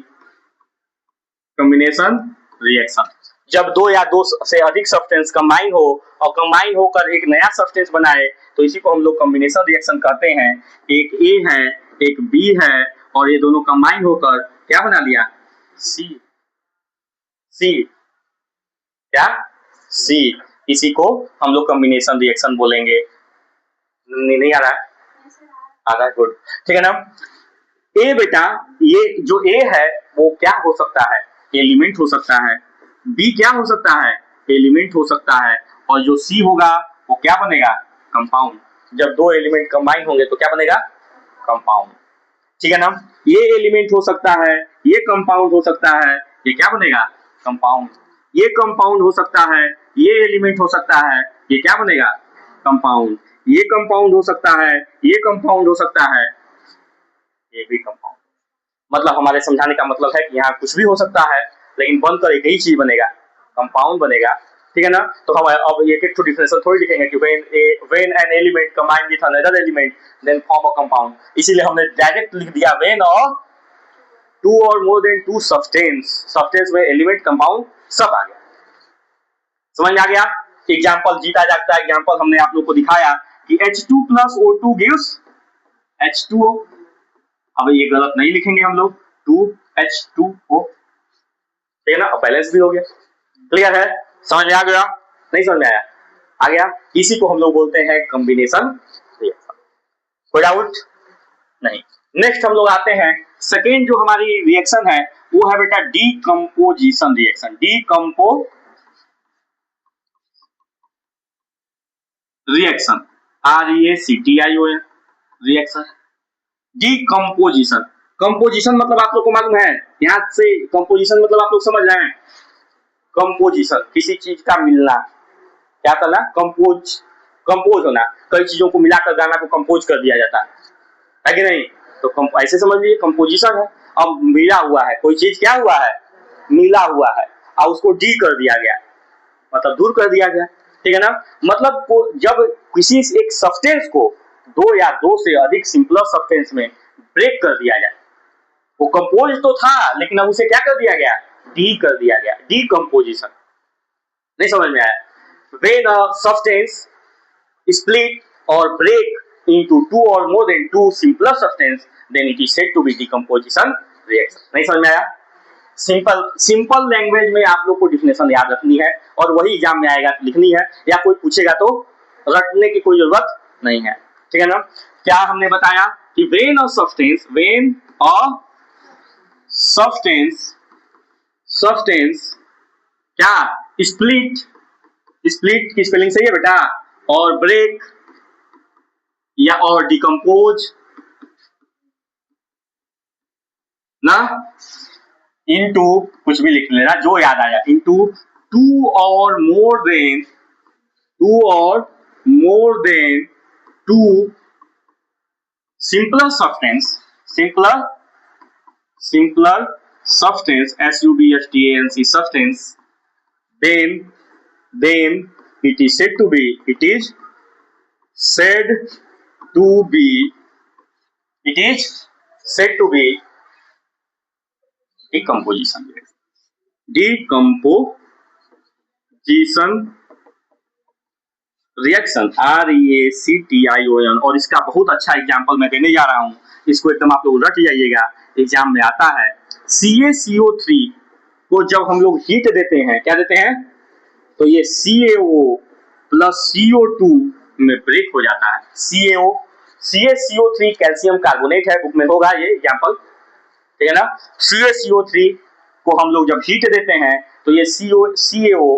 combination reaction. जब दो या दो से अधिक substance combine हो और कंबाइन होकर एक नया सब्सटेंस बनाए तो इसी को हम लोग कॉम्बिनेशन रिएक्शन कहते हैं। एक ए है, एक बी है और ये दोनों कंबाइन होकर क्या बना लिया? सी, क्या? सी। इसी को हम लोग कॉम्बिनेशन रिएक्शन बोलेंगे। नहीं आ रहा है? आ रहा है, गुड, ठीक है ना। ए बेटा, ये जो ए है वो क्या हो सकता है? एलिमेंट हो सकता है। बी क्या हो सकता है? एलिमेंट हो सकता है। और जो सी होगा वो क्या बनेगा? कंपाउंड। जब दो एलिमेंट कंबाइन होंगे तो क्या बनेगा? कंपाउंड, ठीक है ना। ये एलिमेंट हो सकता है, ये कंपाउंड हो सकता है, ये क्या बनेगा? कंपाउंड। ये कंपाउंड हो सकता है, ये एलिमेंट हो सकता है, ये क्या बनेगा? कंपाउंड। ये कंपाउंड हो सकता है, ये कंपाउंड हो सकता है, ये भी कंपाउंड। मतलब हमारे समझाने का मतलब है कि यहाँ कुछ भी हो सकता है लेकिन बनकर एक ही चीज बनेगा, कंपाउंड बनेगा, ठीक है ना। तो हम अब ये एक डिफिनेशन थोड़ी लिखेंगे कि when an element combine with another element then form a compound. इसीलिए हमने डायरेक्ट लिख दिया व्हेन और two or more than two substance में एलिमेंट कंपाउंड सब आ गया। समझ में आ गया? एग्जांपल जीता जागता एग्जांपल हमने आप लोग को दिखाया कि H2 + O2 gives H2O। अब ये गलत नहीं लिखेंगे हम लोग, 2H2O, ठीक है ना। अब बैलेंस भी हो गया। क्लियर है? समझ में आ गया? नहीं समझ में आया? आ गया। इसी को हम लोग बोलते हैं कॉम्बिनेशन रिएक्शन। कोई डाउट नहीं। नेक्स्ट हम लोग आते हैं, सेकेंड जो हमारी रिएक्शन है वो है बेटा decomposition reaction, decomposition reaction, REACTION reaction. Decomposition, composition मतलब आप लोग को मालूम है, यहां से कंपोजिशन मतलब आप लोग समझ रहे हैं। कंपोजिशन किसी चीज का मिलना, क्या करना? कंपोज होना। कई चीजों को मिलाकर गाना को कंपोज कर दिया जाता है कि नहीं? तो ऐसे समझ लीजिए कंपोजिशन है। अब मिला हुआ है, कोई चीज क्या हुआ है? मिला हुआ है और उसको डी कर दिया गया, मतलब दूर कर दिया गया, ठीक है ना। मतलब जब किसी एक सब्सटेंस को दो या दो से अधिक सिंपलर सब्सटेंस में ब्रेक कर दिया जाए, वो कंपोज तो था लेकिन अब उसे क्या कर दिया गया? डी कर दिया गया, डीकंपोजिशन। नहीं समझ में आया? When a substance split or break into two or more than two simpler substance, then it is said to be decomposition reaction. नहीं समझ में आया? सिंपल लैंग्वेज में आप लोग को डिफिनेशन याद रखनी है और वही एग्जाम में आएगा लिखनी है, या कोई पूछेगा तो रटने की कोई जरूरत नहीं है, ठीक है ना? क्या हमने बताया कि when a substance क्या स्प्लिट की स्पेलिंग सही है बेटा, और ब्रेक या और डिकम्पोज ना, इनटू कुछ भी लिख लेना जो याद आया, into two or more than two simpler substance substance, then it is said to be decomposition reaction REACTION। और इसका बहुत अच्छा एग्जाम्पल मैं देने जा रहा हूं, इसको एकदम आप लोग रट जाइएगा, एग्जाम में आता है। CaCO3 को जब हम लोग हीट देते हैं, क्या देते हैं, तो ये CaO प्लस CO2 में ब्रेक हो जाता है। CaCO3 कैल्शियम कार्बोनेट है, बुक में होगा ये एग्जाम्पल, ठीक है ना? CaCO3 को हम लोग जब हीट देते हैं तो ये CaO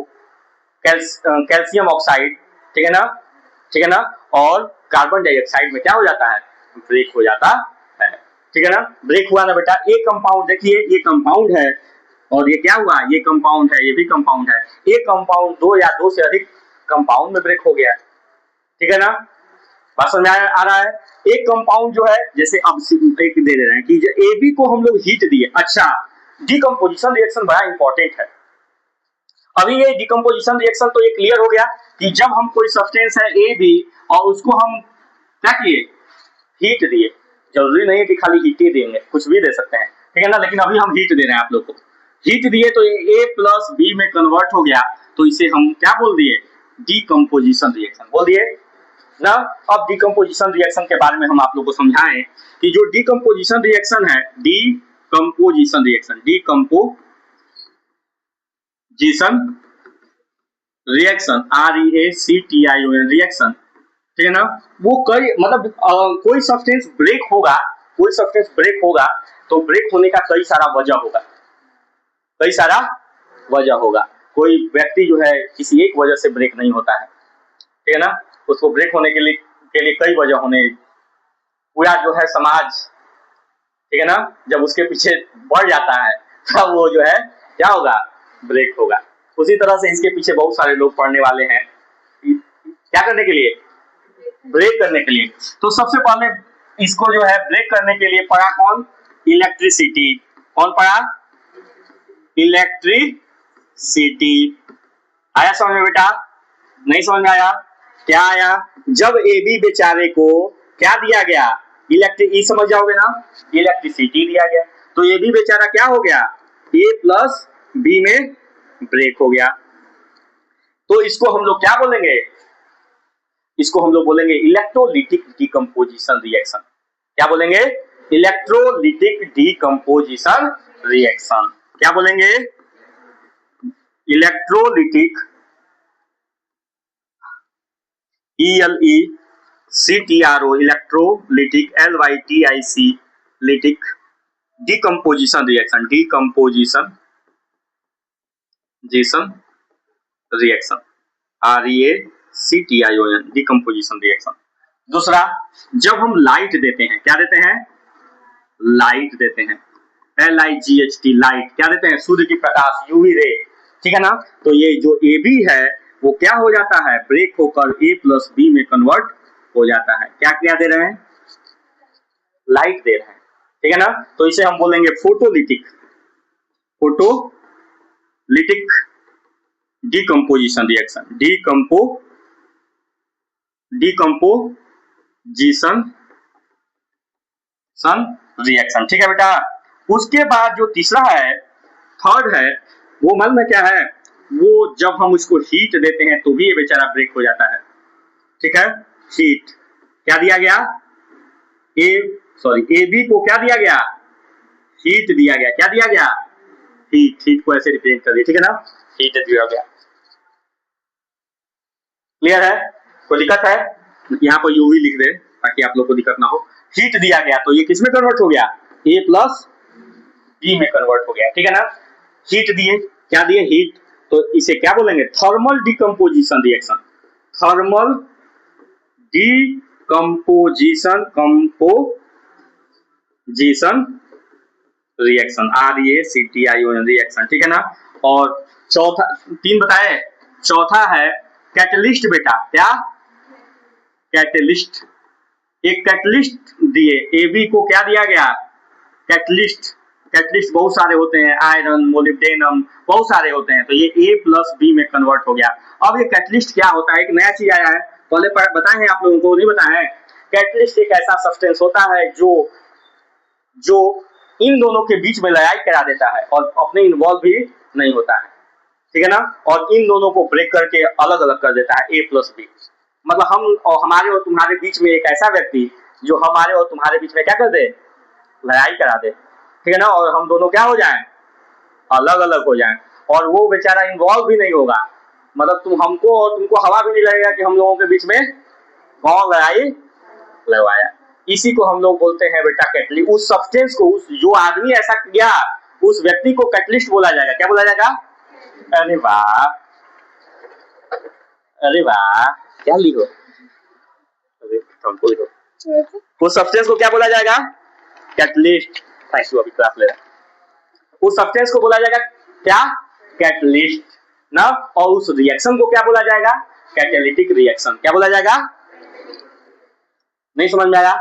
कैल्शियम ऑक्साइड, ठीक है ना, और कार्बन डाइऑक्साइड में क्या हो जाता है, ब्रेक हो जाता है, ठीक है ना? ब्रेक हुआ ना बेटा, एक कंपाउंड देखिए, ये कंपाउंड है और ये क्या हुआ, ये कंपाउंड है, ये भी कंपाउंड है, एक कंपाउंड दो या दो से अधिक कंपाउंड में ब्रेक हो गया, ठीक है ना? बात समझ में आ रहा है? एक कंपाउंड जो है, जैसे अब एक दे रहे हैं कि AB को हम लोग हीट दिए। अच्छा, डिकम्पोजिशन रिएक्शन बड़ा इंपॉर्टेंट है। अभी ये डिकम्पोजिशन रिएक्शन तो ये क्लियर हो गया कि जब हम कोई सब्सटेंस है AB और उसको हम क्या किए, हीट दिए। जरूरी नहीं है कि खाली हीट ही देंगे, कुछ भी दे सकते हैं, ठीक है ना? लेकिन अभी हम हीट दे रहे हैं आप लोग को, हीट दिए तो ये A प्लस B में कन्वर्ट हो गया, तो इसे हम क्या बोल दिए, डिकम्पोजिशन रिएक्शन बोल दिए ना। अब डिकम्पोजिशन रिएक्शन के बारे में हम आप लोग को समझाएं कि जो डिकम्पोजिशन रिएक्शन है, डिकम्पोजिशन रिएक्शन REACTION रिएक्शन, ठीक है ना? वो कई मतलब कोई सब्सटेंस ब्रेक होगा तो ब्रेक होने का कई सारा वजह होगा। कोई व्यक्ति जो है किसी एक वजह से ब्रेक नहीं होता है, ठीक है ना? उसको ब्रेक होने के लिए कई वजह होने, पूरा जो है समाज, ठीक है ना, जब उसके पीछे बढ़ जाता है तब वो जो है क्या होगा, ब्रेक होगा। उसी तरह से इसके पीछे बहुत सारे लोग पढ़ने वाले हैं, क्या करने के लिए, ब्रेक करने के लिए। तो सबसे पहले इसको जो है ब्रेक करने के लिए पढ़ा कौन, इलेक्ट्रिसिटी। कौन पढ़ा, इलेक्ट्रिसिटी। आया समझ में बेटा? नहीं समझ में आया? क्या आया, जब AB बेचारे को क्या दिया गया, समझ जाओगे ना, इलेक्ट्रिसिटी दिया गया, तो AB बेचारा क्या हो गया, A प्लस B में ब्रेक हो गया। तो इसको हम लोग क्या बोलेंगे, इसको हम लोग बोलेंगे इलेक्ट्रोलिटिक डिकम्पोजिशन रिएक्शन। क्या बोलेंगे, इलेक्ट्रोलिटिक डिकम्पोजिशन रिएक्शन। क्या बोलेंगे, electrolytic ELECTRO electrolytic LYTIC lytic decomposition reaction, decomposition reaction REACTION decomposition reaction. दूसरा, जब हम लाइट देते हैं, क्या देते हैं, लाइट देते हैं, LIGHT लाइट, क्या देते हैं, सूर्य की प्रकाश, UV रे, ठीक है ना? तो ये जो AB है वो क्या हो जाता है, ब्रेक होकर A प्लस B में कन्वर्ट हो जाता है। क्या दे रहे हैं, लाइट दे रहे हैं, ठीक है ना? तो इसे हम बोलेंगे photolytic decomposition reaction, decomposition reaction, ठीक है बेटा? उसके बाद जो तीसरा है, थर्ड है, वो मालूम है क्या है, वो जब हम उसको हीट देते हैं तो भी ये बेचारा ब्रेक हो जाता है। ठीक है, हीट क्या दिया गया, ए बी को क्या दिया गया, हीट दिया गया। क्या दिया गया, हीट को ऐसे रिप्रेजेंट कर दिया। ठीक है ना, हीट दिया गया। क्लियर है, कोई दिक्कत है? यहाँ पर यूवी लिख दे ताकि आप लोग को दिक्कत ना हो। हीट दिया गया तो ये किस में कन्वर्ट हो गया, ए प्लस बी में कन्वर्ट हो गया। ठीक है ना, हीट दिए, क्या दिए, हीट, तो इसे क्या बोलेंगे, thermal decomposition reaction. Thermal decomposition reaction, RACTION reaction. ठीक है ना, और चौथा, 3 बताए, चौथा है कैटलिस्ट बेटा। क्या, कैटलिस्ट। एक कैटलिस्ट दिए, AB को क्या दिया गया, कैटलिस्ट। कैटलिस्ट बहुत सारे होते हैं, आयरन, मोलिब्डेनम, बहुत सारे होते हैं, तो ये A प्लस बी में कन्वर्ट हो गया। अब ये कैटलिस्ट क्या होता है, एक नया चीज आया है, पहले बताए हैं आप लोगों को, नहीं बताए हैं। कैटलिस्ट एक ऐसा सब्सटेंस होता है जो इन दोनों के बीच में लड़ाई करा देता है और अपने इन्वॉल्व भी नहीं होता है। ठीक है ना, और इन दोनों को ब्रेक करके अलग अलग कर देता है, A प्लस बी। मतलब हम और हमारे और तुम्हारे बीच में एक ऐसा व्यक्ति जो हमारे और तुम्हारे बीच में क्या कर दे, लड़ाई करा दे। ठीक है ना, और हम दोनों क्या हो जाएं, अलग अलग हो जाएं, और वो बेचारा इन्वॉल्व भी नहीं होगा। मतलब तुम हमको और तुमको हवा भी नहीं लगेगा कि हम लोगों के बीच में कौन लड़ाई लगवाया। इसी को हम लोग बोलते हैं बेटा कैटलिस्ट। उस सब्सटेंस को, उस जो आदमी ऐसा किया, उस व्यक्ति को कैटलिस्ट बोला जाएगा। क्या बोला जाएगा, अरे वाह, अरे वाह, क्या लिखो, अरे हमको लिखो, उस सब्सटेंस को क्या बोला जाएगा, कैटलिस्ट। थैंक यू, अभी क्लास ले रहा। उस सब्सटेंस को बोला जाएगा क्या, कैटलिस्ट ना, और उस रिएक्शन को क्या बोला जाएगा, कैटालिटिक रिएक्शन। क्या बोला जाएगा, नहीं समझ में आया,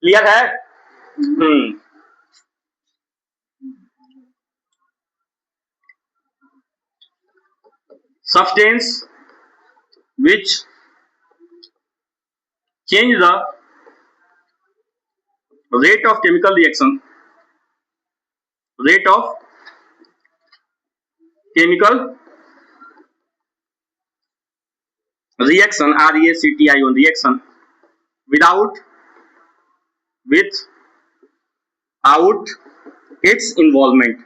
क्लियर है? substance which change the rate of chemical reaction, rate of chemical reaction, RACTION reaction, without its involvement,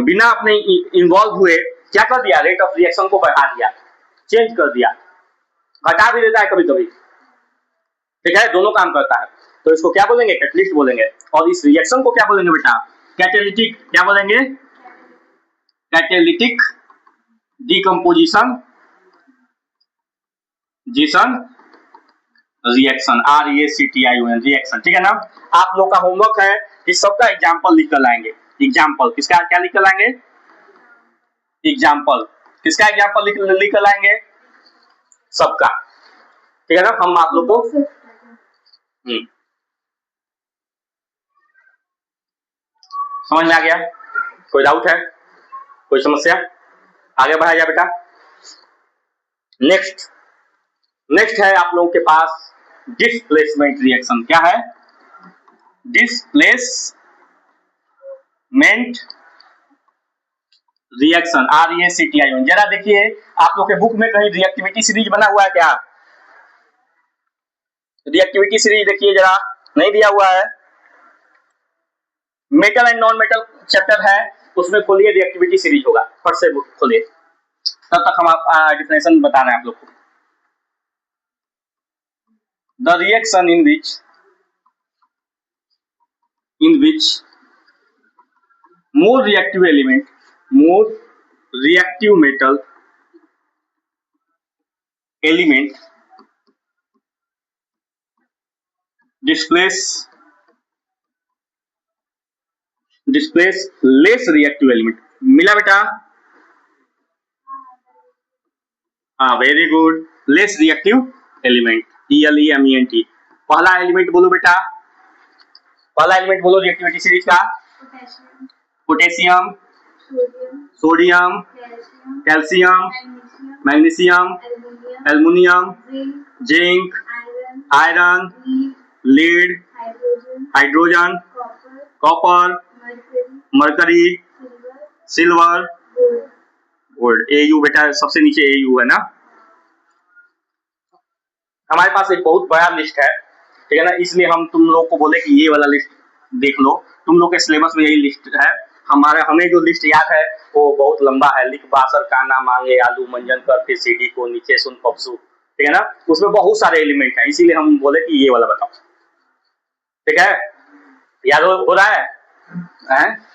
बिना अपने इन्वॉल्व हुए क्या कर दिया, रेट ऑफ रिएक्शन को बढ़ा दिया, चेंज कर दिया, घटा भी देता है कभी कभी। ठीक है, दोनों काम करता है, तो इसको क्या बोलेंगे, कैटलिस्ट बोलेंगे। और इस रिएक्शन को क्या बोलेंगे बेटा, कैटालिटिक। क्या बोलेंगे, catalytic decomposition reaction, RACTION reaction. ठीक है ना, आप लोग का होमवर्क है इस सबका एग्जाम्पल लिख कर लाएंगे। एग्जाम्पल किसका, क्या लिख कर लाएंगे, एग्जाम्पल किसका, एग्जाम्पल लिख कर लाएंगे, सबका। ठीक है ना, हम आप लोग को समझ में आ गया? कोई डाउट है, कोई समस्या? आगे बढ़ाया जाए बेटा। नेक्स्ट है आप लोगों के पास डिस्प्लेसमेंट रिएक्शन। क्या है, डिस्प्लेसमेंट रिएक्शन, RACTION। जरा देखिए आप लोग के बुक में कहीं रिएक्टिविटी सीरीज बना हुआ है क्या, रिएक्टिविटी सीरीज देखिए जरा, नहीं दिया हुआ है। Metal and non metal chapter है, उसमें खोलिए रिएक्टिविटी सीरीज होगा, फट से खोलिए, तब तक हम डिफिनेशन बता रहे हैं आप लोग को। The reaction in which more reactive metal element displace less reactive element। मिला बेटा, हाँ very good, less reactive element, ELEMENT। पहला एलिमेंट बोलो बेटा, पहला एलिमेंट बोलो रिएक्टिविटी सीरीज का, potassium, sodium, calcium, magnesium, aluminium, zinc, iron, lead, hydrogen, copper, mercury, silver, gold. Au बेटा सबसे नीचे Au है ना। हमारे पास एक बहुत बड़ा लिस्ट है, ठीक है ना, इसलिए हम तुम लोग को बोले कि ये वाला लिस्ट देख लो। तुम लोग के सिलेबस में यही लिस्ट है। हमें जो लिस्ट याद है वो बहुत लंबा है। लिख बासर काना मांगे आलू मंजन कर फिर सीढ़ी को नीचे सुन पपसू, ठीक है ना, उसमें बहुत सारे एलिमेंट हैं, इसीलिए हम बोले कि ये वाला बताओ, ठीक है। याद हो रहा है?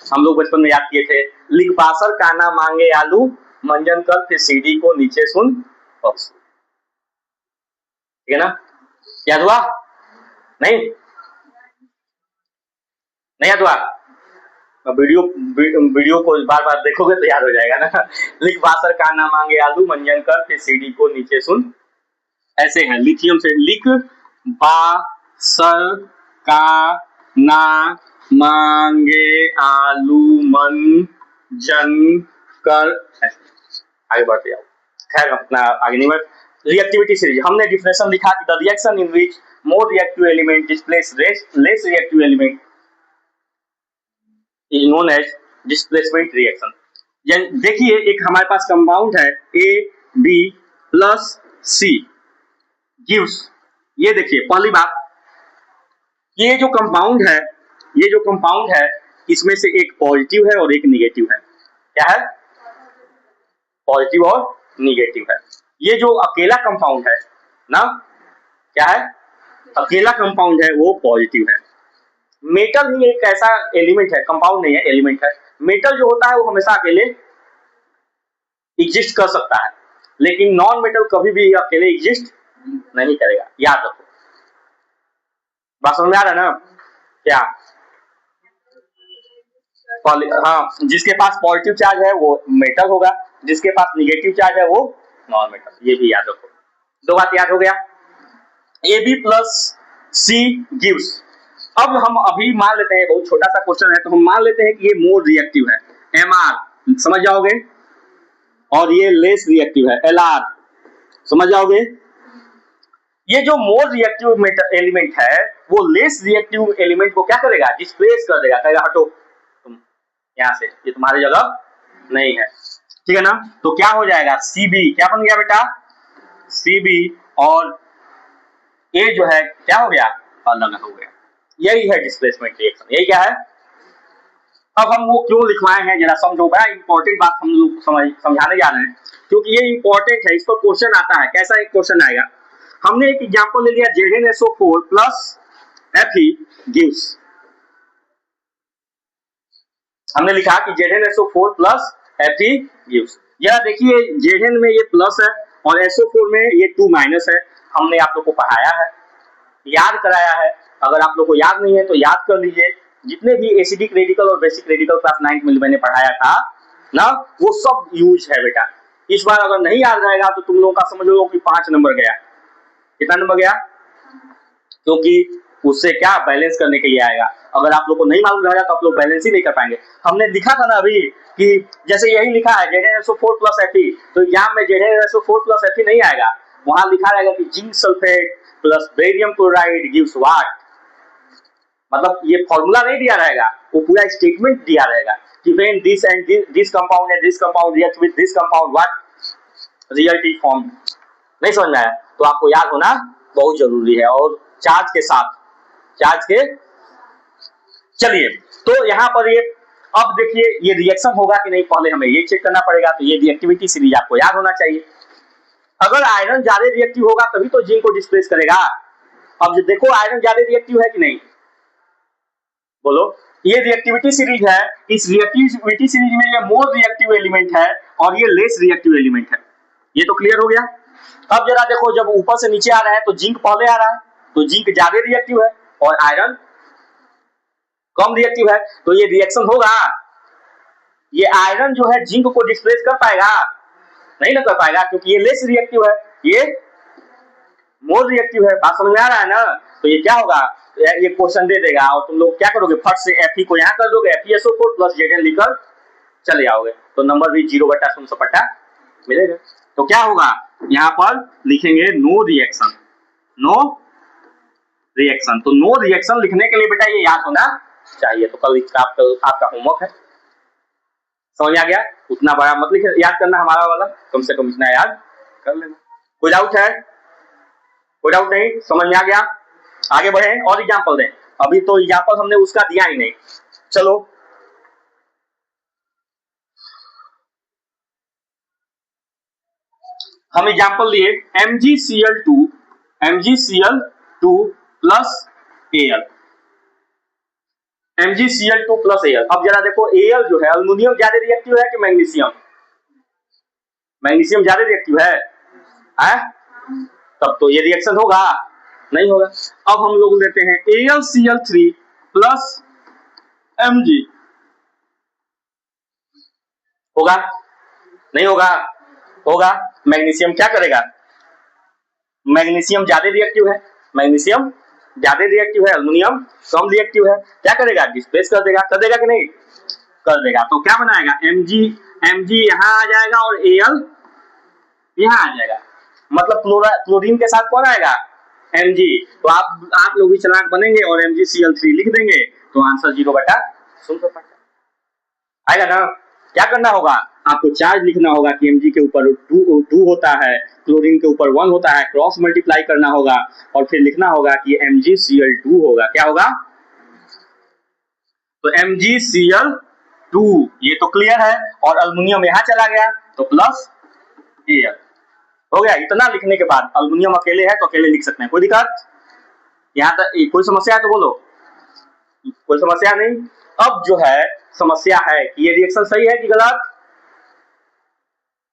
हम लोग बचपन में याद किए थे, लिख बासर काना मांगे आलू मंजन कर फिर सीढ़ी को नीचे सुन पपसू, ठीक है ना। याद हुआ? नहीं याद हुआ? वीडियो को बार बार देखोगे तो याद हो जाएगा ना। लिख बासर का ना मांगे आलू मंजन कर फिर सीढ़ी को नीचे सुन, ऐसे है। लिथियम से लिख बासर का ना मांगे आलू मंजन कर, आगे बढ़ते जाओ। खैर अपना आगे नहीं बढ़। रिएक्टिविटी सीरीज हमने डिफिनेशन लिखा कि the reaction in which more reactive element displace less reactive element is known as displacement reaction. देखिए एक हमारे पास कंपाउंड है AB प्लस C गिव्स, ये देखिए पहली बात, ये जो कंपाउंड है इसमें से एक पॉजिटिव है और एक निगेटिव है। क्या है? पॉजिटिव और निगेटिव है। ये जो अकेला कंपाउंड है ना, क्या है? अकेला कंपाउंड है वो पॉजिटिव है। मेटल ही एक ऐसा एलिमेंट है, कंपाउंड नहीं है, एलिमेंट है। मेटल जो होता है वो हमेशा अकेले एग्जिस्ट कर सकता है, लेकिन नॉन मेटल कभी भी अकेले एग्जिस्ट नहीं करेगा, याद रखो। बात समझ में आ रहा है ना? क्या? हाँ, जिसके पास पॉजिटिव चार्ज है वो मेटल होगा, जिसके पास निगेटिव चार्ज है वो नॉन मेटल, ये भी याद रखो। दो बात याद हो गया। AB plus C gives. अब हम अभी मान लेते हैं, बहुत छोटा सा क्वेश्चन है, तो हम मान लेते हैं कि ये मोर रिएक्टिव है, MR समझ जाओगे, और ये लेस रिएक्टिव है, LR समझ जाओगे। ये जो मोर रिएक्टिव एलिमेंट है वो लेस रिएक्टिव एलिमेंट को क्या करेगा? डिस्प्लेस कर देगा, कहेगा हटो तुम यहाँ से, ये तुम्हारी जगह नहीं है, ठीक है ना। तो क्या हो जाएगा? CB क्या बन गया बेटा? CB, और A जो है क्या हो गया? अलग हो गया। यही है डिस्प्लेसमेंट रिएक्शन। यही क्या है? अब हम वो क्यों लिखवाए हैं जरा समझो, बड़ा इंपॉर्टेंट बात हम लोग समझाने जा रहे हैं, क्योंकि ये इंपॉर्टेंट है, इस पर क्वेश्चन आता है। कैसा एक क्वेश्चन आएगा? हमने एक एग्जांपल ले लिया, ZnSO4 प्लस Fe गिव्स। हमने लिखा कि ZnSO4 प्लस Fe गिव्स। यह देखिए Zn में ये प्लस है और SO4 में ये 2 माइनस है। हमने आप लोग को पढ़ाया है, याद कराया है। अगर आप लोग को याद नहीं है तो याद कर लीजिए। जितने भी एसिडिक रेडिकल और बेसिक रेडिकल क्लास 9th में मैंने पढ़ाया था ना, वो सब यूज है बेटा। इस बार अगर नहीं याद रहेगा तो तुम लोगों का समझ लो कि 5 नंबर गया। कितना नंबर गया? क्योंकि उससे क्या बैलेंस करने के लिए आएगा। अगर आप लोग को नहीं मालूम रहेगा तो आप लोग बैलेंस ही नहीं कर पाएंगे। हमने लिखा था ना अभी कि जैसे यही लिखा है ZnSO4 प्लस Fe, तो एग्जाम में ZnSO4 प्लस Fe नहीं आएगा, वहां लिखा रहेगा कि zinc sulphate plus barium chloride gives what. मतलब ये फॉर्मूला नहीं दिया रहेगा, वो पूरा स्टेटमेंट दिया रहेगा कि when this and this compound and this compound react with this compound what result is form. नहीं समझ में आया तो आपको याद होना बहुत जरूरी है, और चार्ज के साथ, चार्ज के। चलिए तो यहाँ पर ये, अब देखिए ये रिएक्शन होगा कि नहीं, पहले हमें ये चेक करना पड़ेगा। तो ये रिएक्टिविटी सीरीज आपको याद होना चाहिए। अगर आयरन ज्यादा रिएक्टिव होगा तभी तो जिंक को डिस्प्लेस करेगा। अब देखो आयरन ज्यादा रिएक्टिव है कि नहीं, बोलो। ये रिएक्टिविटी सीरीज है, इस रिएक्टिविटी सीरीज में ये मोर रिएक्टिव एलिमेंट है और ये लेस रिएक्टिव एलिमेंट है। ये तो क्लियर हो गया। अब जरा देखो, जब ऊपर से नीचे आ रहा है तो जिंक पहले आ रहा है, तो जिंक ज्यादा रिएक्टिव है और आयरन कम रिएक्टिव है, तो ये रिएक्शन होगा। ये आयरन जो है जिंक को डिस्प्लेस कर पाएगा? नहीं ना कर पाएगा, क्योंकि ये लेस रिएक्टिव है, ये मोर रिएक्टिव है। बात समझ में आ रहा है ना? तो ये क्या होगा, ये क्वेश्चन दे देगा और तुम लोग क्या करोगे, फट से Fe को यहाँ कर दोगे, FeSO4 प्लस Zn लिखकर चले जाओगे, तो नंबर भी 0/100 मिलेगा। तो क्या होगा, यहाँ पर लिखेंगे नो रिएक्शन, नो रिएक्शन। तो नो रिएक्शन लिखने के लिए बेटा ये याद होना चाहिए। तो कल आपका होमवर्क है, समझ में आ गया? उतना बड़ा मत लिख, याद करना हमारा वाला, कम से कम इतना याद कर लेना। कोई डाउट है? कोई डाउट नहीं, समझ में आ गया? आगे बढ़े और एग्जाम्पल दें। अभी तो एग्जाम्पल हमने उसका दिया ही नहीं। चलो हम एग्जाम्पल लिए MgCl2 plus Al, MgCl2 plus Al। अब जरा देखो Al जो है, अल्युमिनियम ज्यादा रिएक्टिव है कि मैग्नीशियम? मैग्नीशियम ज्यादा रिएक्टिव है? तब तो ये रिएक्शन होगा? नहीं होगा। अब हम लोग लेते हैं AlCl3 प्लस Mg, होगा? नहीं होगा? होगा। मैग्नीशियम क्या करेगा? मैग्नीशियम ज्यादा रिएक्टिव है, मैग्नीशियम ज्यादा रिएक्टिव है, अल्युमिनियम कम रिएक्टिव है। क्या करेगा? डिस्प्लेस कर देगा। कर देगा कि नहीं? कर देगा। तो क्या बनाएगा? Mg यहां आ जाएगा और Al यहां आ जाएगा। मतलब क्लोरीन के साथ कौन आएगा? Mg। तो आप लोग भी चालाक बनेंगे और MgCl3 लिख देंगे, तो आंसर 0/0 आएगा ना? क्या करना होगा? आपको चार्ज लिखना होगा कि Mg के ऊपर 2 होता है, क्लोरीन के ऊपर 1 होता है, क्रॉस मल्टीप्लाई करना होगा और फिर लिखना होगा कि MgCl2 होगा। क्या होगा? तो MgCl2, ये तो क्लियर है। और अल्युमिनियम यहां चला गया तो प्लस Al हो गया। इतना लिखने के बाद अल्युमिनियम अकेले है तो अकेले लिख सकते हैं, कोई दिक्कत? यहाँ तक कोई समस्या है तो बोलो। कोई समस्या नहीं। अब जो है समस्या है कि ये रिएक्शन सही है कि गलत?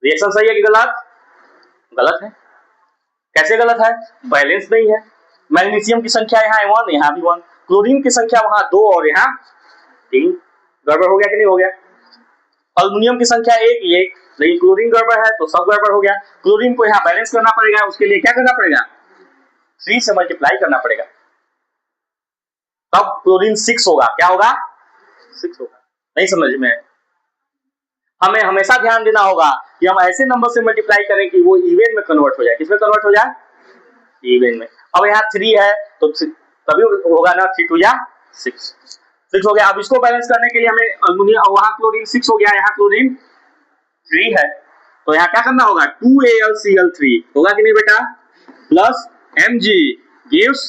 रिएक्शन सही है कि गलत? गलत है। कैसे गलत है? बैलेंस नहीं है। मैग्नीशियम की संख्या यहाँ 1, यहाँ भी 1, क्लोरीन की संख्या वहां 2 और यहाँ 3। गड़बड़ हो गया कि नहीं हो गया? अल्युमिनियम की संख्या 1, लेकिन क्लोरीन गड़बड़ है तो सब गड़बड़ हो गया। क्लोरीन को यहाँ बैलेंस करना पड़ेगा, उसके लिए क्या करना पड़ेगा? 3 से मल्टीप्लाई करना पड़ेगा, तब क्लोरीन 6 होगा। क्या होगा? 6 होगा। नहीं समझ में? हमें हमेशा ध्यान देना होगा कि हम ऐसे नंबर से मल्टीप्लाई करें कि वो इवन में कन्वर्ट हो जाए। किसमें कन्वर्ट हो जाए? इवन में। अब यहाँ 3 है तो तभी होगा ना, 3 2 6 हो गया। अब इसको बैलेंस करने के लिए हमें अल्युमिनियम, वहां क्लोरीन 6 हो गया, यहाँ क्लोरीन 3 है, तो यहाँ क्या करना होगा? 2AlCl3 होगा कि नहीं बेटा? Plus Mg gives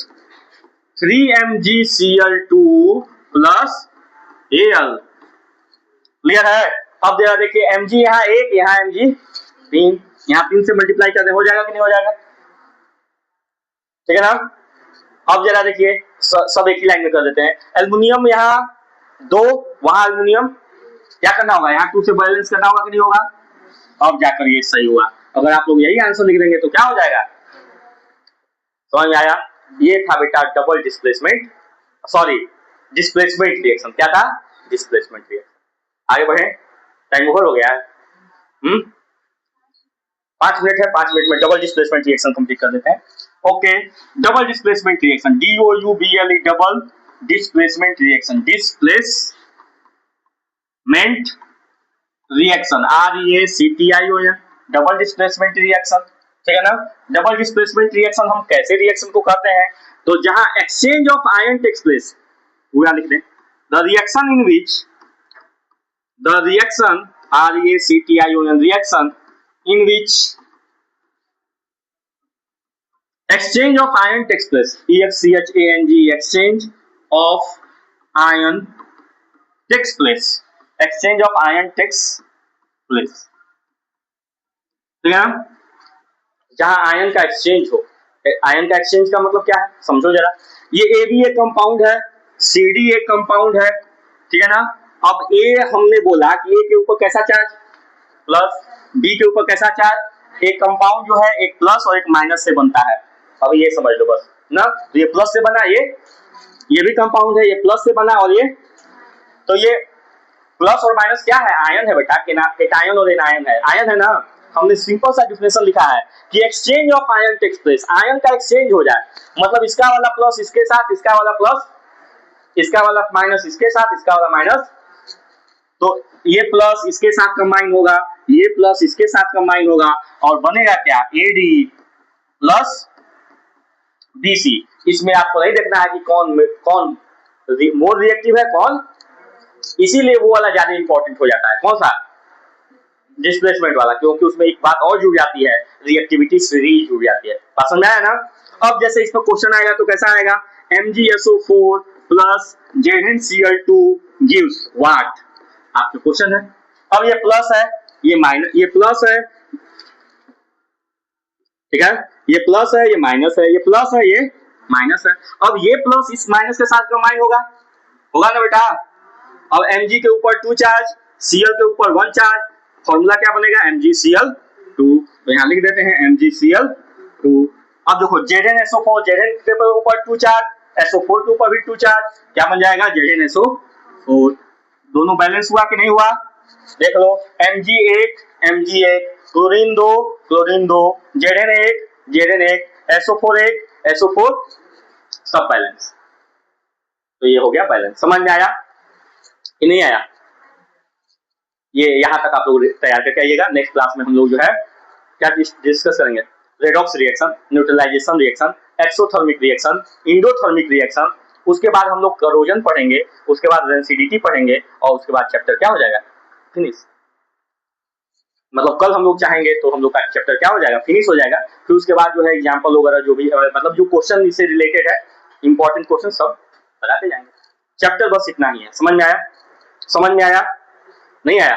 3MgCl2 plus Al। Clear है? अब जरा देखिए Mg यहाँ 1, यहाँ Mg 3, यहाँ 3 से मल्टीप्लाई कर दे, हो जाएगा कि नहीं हो जाएगा? ठीक है ना? अब जरा देखिए सब एक ही लाइन में कर देते हैं। एल्युमिनियम यहाँ 2, वहां एल्युमिनियम, क्या करना होगा? यहाँ 2 से बैलेंस करना होगा कि नहीं होगा? अब जाकर ये सही हुआ। अगर आप लोग यही आंसर लिख देंगे तो क्या हो जाएगा? समझ में आया? ये था बेटा double displacement, sorry displacement reaction. क्या था? Displacement reaction. आगे बढ़े, टाइम ओवर हो गया है। 5 मिनट है, 5 मिनट में डबल डिस्प्लेसमेंट रिएक्शन कंप्लीट कर देते हैं। Okay, double displacement reaction, DOUBLE, double displacement reaction, displacement reaction, REACTION, double displacement reaction. ठीक है ना? डबल डिस्प्लेसमेंट रिएक्शन हम कैसे रिएक्शन को कहते हैं? तो जहां exchange of ion takes place, पूरा लिख दें, the reaction in which, the reaction REACTION, reaction in which exchange of ion takes place, EXCHANG, exchange of ion takes place, exchange of ion takes place। ठीक है ना? जहां ion का exchange हो। Ion का एक्सचेंज का मतलब क्या है समझो जरा। ये AB एक कंपाउंड है, CD एक कंपाउंड है, ठीक है ना? अब A हमने बोला कि A के ऊपर कैसा चार्ज? प्लस। B के ऊपर कैसा चार्ज? एक कंपाउंड जो है एक प्लस और एक माइनस से बनता है। अब ये समझ लो बस ना, तो ये प्लस से बना, ये भी कंपाउंड है, ये प्लस से बना, और ये, तो ये प्लस और माइनस क्या है? आयन है बेटा, केटायन और एनायन है। आयन है ना? हमने सिंपल सा डिफिनेशन लिखा है कि exchange of ion takes place, ion का एक्सचेंज हो जाए, मतलब इसका वाला प्लस इसके साथ, इसका वाला प्लस, इसका वाला माइनस इसके साथ, इसका वाला माइनस, तो ये प्लस इसके साथ कंबाइन होगा, ये प्लस इसके साथ कंबाइन होगा, और बनेगा क्या? AD plus BC। इसमें आपको नहीं देखना है कि कौन मोर रिएक्टिव है कौन, इसीलिए वो वाला ज्यादा इंपॉर्टेंट हो जाता है। कौन सा, डिस्प्लेसमेंट वाला, क्योंकि उसमें एक बात और जुड़ जाती है, रिएक्टिविटी सीरीज जुड़ जाती है। बात समझ में आया ना। अब जैसे इसमें क्वेश्चन आएगा तो कैसा आएगा, MgSO4 plus ZnCl2 gives what, आपके क्वेश्चन है। अब ये प्लस है, ये माइनस, ये प्लस है, ठीक है, ये प्लस है, ये माइनस है, ये प्लस है, ये माइनस है। अब ये प्लस इस माइनस के साथ कंबाइन होगा, होगा ना बेटा। अब Mg के ऊपर 2 चार्ज, Cl के ऊपर 1 चार्ज, फॉर्मूला क्या बनेगा, MgCl2। तो यहां लिख देते हैं MgCl2। अब देखो ZnSO4, Zn के ऊपर 2 चार्ज, SO4 के ऊपर भी 2 चार्ज, क्या बन जाएगा, ZnSO4। दोनों बैलेंस हुआ कि नहीं हुआ, देख लो, Mg1 Mg1, chlorine 2 chlorine 2, Zn1 Zn1, SO4 1 SO4, सब बैलेंस। तो ये हो गया बैलेंस। समझ में आया कि नहीं आया, ये यहां तक आप लोग तैयार करके आइएगा। नेक्स्ट क्लास में हम लोग जो है क्या डिस्कस करेंगे, redox reaction, neutralisation reaction, exothermic reaction, endothermic reaction, उसके बाद हम लोग करोजन पढ़ेंगे, उसके बाद रेंसिडिटी पढ़ेंगे, और उसके बाद चैप्टर क्या हो जाएगा, फिनिश। मतलब कल हम लोग चाहेंगे तो हम लोग का चैप्टर क्या हो जाएगा, फिनिश हो जाएगा। फिर उसके बाद जो है एग्जाम्पल वगैरह जो भी मतलब जो क्वेश्चन इससे रिलेटेड है, इंपॉर्टेंट क्वेश्चन सब लगाते जाएंगे। चैप्टर बस इतना ही है। समझ में आया, समझ में आया, नहीं आया।